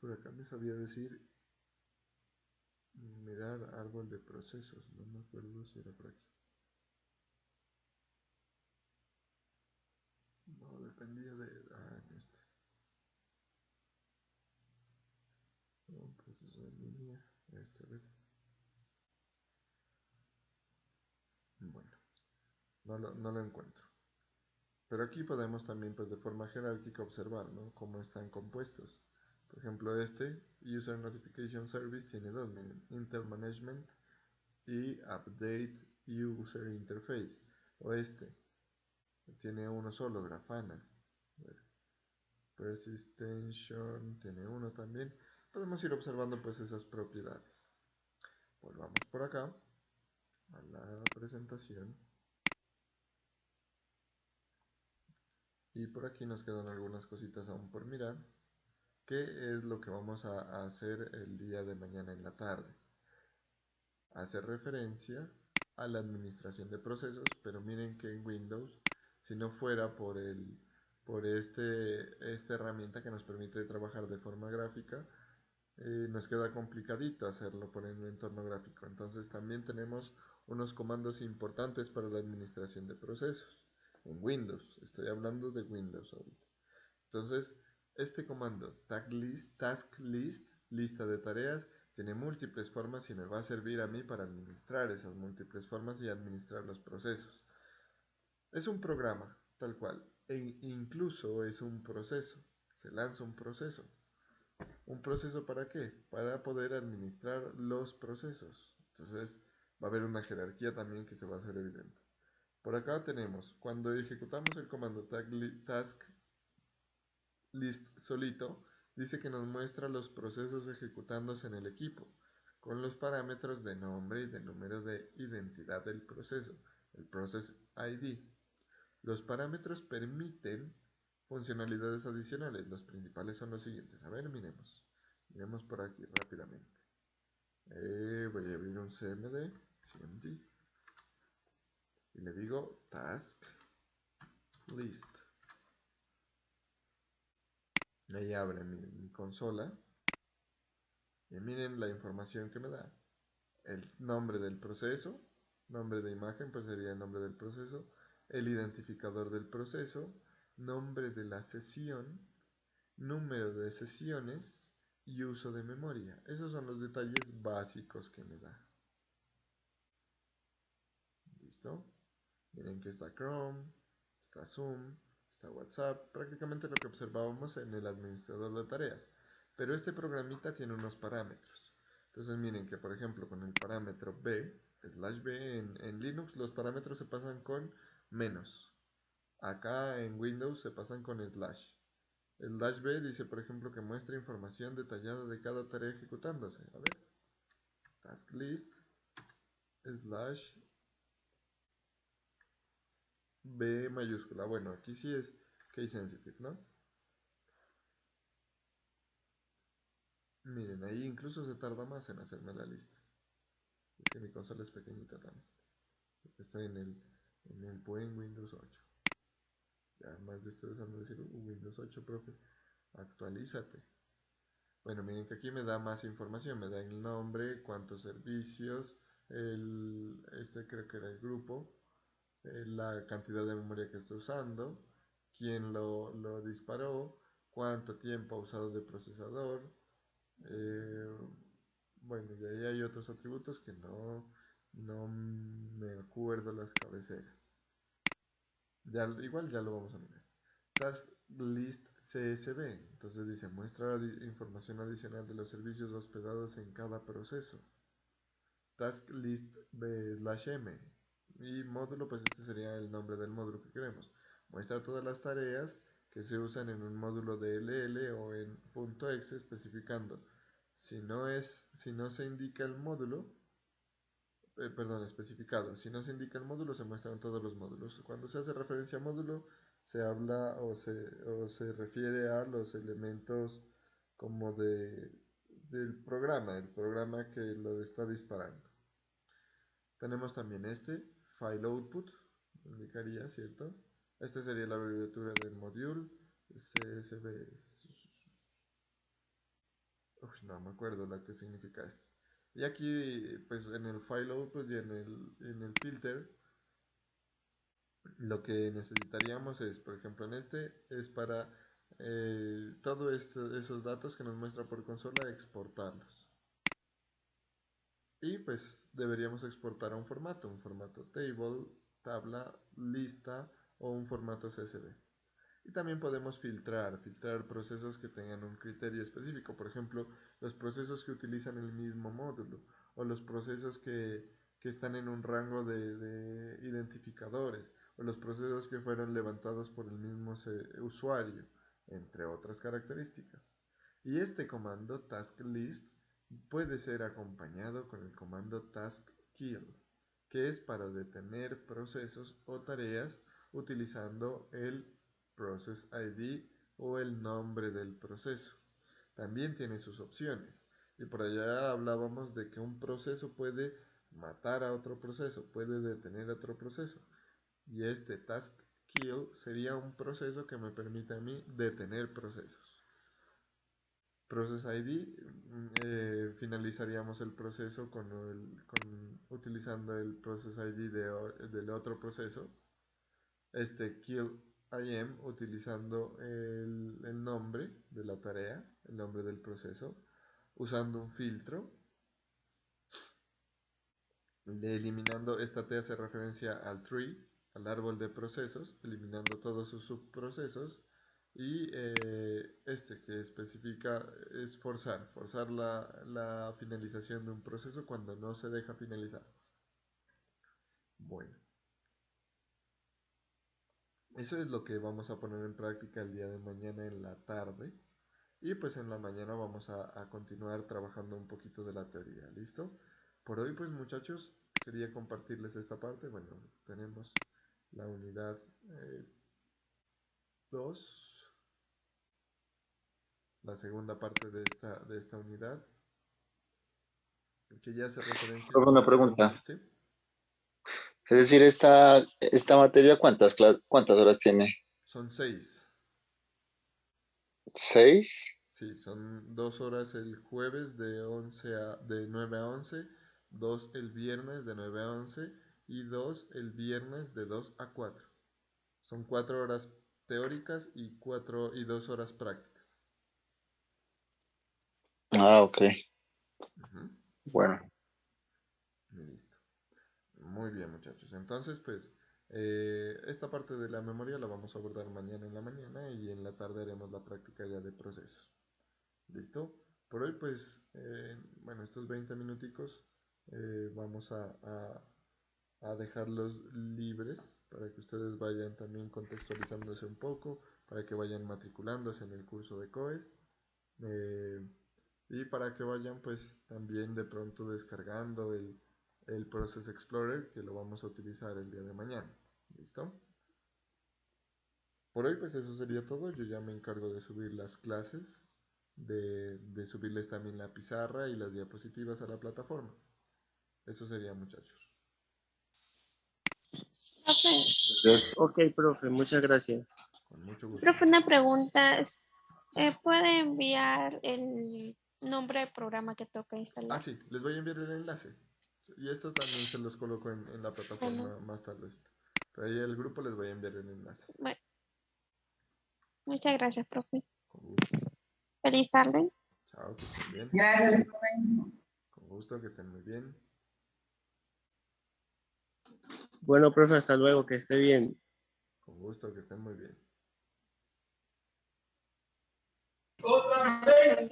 Por acá me sabía decir mirar árbol de procesos, no me acuerdo si era por aquí. No, dependía de... Ah, en este. No, proceso en línea, este, a ver. Bueno, no lo encuentro. Pero aquí podemos también, pues de forma jerárquica, observar, ¿no? Cómo están compuestos. Por ejemplo, este, User Notification Service, tiene dos, miren, Intermanagement y Update User Interface. O este, tiene uno solo, Grafana. Persistation, tiene uno también. Podemos ir observando pues esas propiedades. Volvamos por acá a la presentación. Y por aquí nos quedan algunas cositas aún por mirar. ¿Qué es lo que vamos a hacer el día de mañana en la tarde? Hacer referencia a la administración de procesos, pero miren que en Windows, si no fuera por esta herramienta que nos permite trabajar de forma gráfica, nos queda complicadito hacerlo por el entorno gráfico. Entonces también tenemos unos comandos importantes para la administración de procesos en Windows. Estoy hablando de Windows ahorita. Entonces Este comando task list, lista de tareas, tiene múltiples formas y me va a servir a mí para administrar esas múltiples formas y administrar los procesos. Es un programa, tal cual, e incluso es un proceso. Se lanza un proceso. ¿Un proceso para qué? Para poder administrar los procesos. Entonces va a haber una jerarquía también que se va a hacer evidente. Por acá tenemos, cuando ejecutamos el comando task list solito, dice que nos muestra los procesos ejecutándose en el equipo, con los parámetros de nombre y de número de identidad del proceso, el process ID. Los parámetros permiten funcionalidades adicionales. Los principales son los siguientes. A ver, miremos. Miremos por aquí rápidamente. Voy a abrir un CMD y le digo task list. Ahí abre mi consola. Y miren la información que me da. El nombre del proceso, nombre de imagen, pues sería el nombre del proceso, el identificador del proceso, nombre de la sesión, número de sesiones y uso de memoria. Esos son los detalles básicos que me da. ¿Listo? Miren que está Chrome, está Zoom, está WhatsApp, prácticamente lo que observábamos en el administrador de tareas. Pero este programita tiene unos parámetros. Entonces miren que por ejemplo con el parámetro /b en Linux los parámetros se pasan con menos. Acá en Windows se pasan con slash. El -b dice por ejemplo que muestra información detallada de cada tarea ejecutándose. A ver. Task list slash B mayúscula. Bueno, aquí sí es case sensitive, ¿no? Miren, ahí incluso se tarda más en hacerme la lista. Es que mi consola es pequeñita también. Estoy en el buen Windows 8. Ya más de ustedes han de decir, Windows 8, profe, actualízate. Bueno, miren que aquí me da más información. Me da el nombre, cuántos servicios, este creo que era el grupo, la cantidad de memoria que está usando, quién lo disparó, cuánto tiempo ha usado de procesador. Bueno, y ahí hay otros atributos que no me acuerdo las cabeceras. Igual ya lo vamos a mirar. Task List CSV. Entonces dice, muestra información adicional de los servicios hospedados en cada proceso. Task List B/M. Y módulo, pues este sería el nombre del módulo que queremos. Muestra todas las tareas que se usan en un módulo DLL o en .exe especificando. Si no se indica el módulo, perdón, especificado. Si no se indica el módulo, se muestran todos los módulos. Cuando se hace referencia a módulo, se habla o se refiere a los elementos como del programa, el programa que lo está disparando. Tenemos también este, file output, indicaría, ¿cierto? Este sería la abreviatura del module, CSV. No me acuerdo lo que significa esto. Y aquí, pues en el file output y en el filter, lo que necesitaríamos es, por ejemplo, en este, es para todos esos datos que nos muestra por consola, exportarlos. Y pues deberíamos exportar a un formato table, tabla, lista o un formato CSV. Y también podemos filtrar procesos que tengan un criterio específico, por ejemplo, los procesos que utilizan el mismo módulo o los procesos que están en un rango de identificadores o los procesos que fueron levantados por el mismo usuario, entre otras características. Y este comando task list puede ser acompañado con el comando task kill, que es para detener procesos o tareas utilizando el process ID o el nombre del proceso. También tiene sus opciones. Y por allá hablábamos de que un proceso puede matar a otro proceso, puede detener otro proceso. Y este task kill sería un proceso que me permite a mí detener procesos. Process ID, finalizaríamos el proceso utilizando el process ID del otro proceso. Este kill IM utilizando el nombre de la tarea, el nombre del proceso, usando un filtro. Eliminando, esta T hace referencia al tree, al árbol de procesos, eliminando todos sus subprocesos. Y este que especifica es forzar la finalización de un proceso cuando no se deja finalizar. Bueno. Eso es lo que vamos a poner en práctica el día de mañana en la tarde. Y pues en la mañana vamos a continuar trabajando un poquito de la teoría. ¿Listo? Por hoy pues muchachos, quería compartirles esta parte. Bueno, tenemos la unidad 2. La segunda parte de esta unidad. Que ya hace referencia. Una pregunta. ¿Sí? Es decir, esta materia, ¿cuántas horas tiene? Son 6. ¿6? Sí, son 2 horas el jueves de 9 a 11, 2 el viernes de 9 a 11 y 2 el viernes de 2 a 4. Son 4 horas teóricas y 2 horas prácticas. Ah, ok. Bueno. Listo. Muy bien, muchachos. Entonces, pues, esta parte de la memoria la vamos a abordar mañana en la mañana y en la tarde haremos la práctica ya de procesos. ¿Listo? Por hoy, pues, bueno, estos 20 minuticos vamos a dejarlos libres para que ustedes vayan también contextualizándose un poco, para que vayan matriculándose en el curso de COES y para que vayan, pues, también de pronto descargando el Process Explorer que lo vamos a utilizar el día de mañana. ¿Listo? Por hoy, pues, eso sería todo. Yo ya me encargo de subir las clases. De subirles también la pizarra y las diapositivas a la plataforma. Eso sería, muchachos. Profe, Ok, profe, muchas gracias. Con mucho gusto. profe, una pregunta. ¿Puede enviar el nombre del programa que toca instalar? Ah, sí, les voy a enviar el enlace. Y estos también se los coloco en la plataforma más tardecito. Pero ahí el grupo les voy a enviar el enlace. Bueno, muchas gracias, profe. Con gusto. Feliz tarde. Chao, que estén bien. Gracias, profe. Con gusto, que estén muy bien. Bueno, profe, hasta luego, que esté bien. Con gusto, que estén muy bien. Otra vez.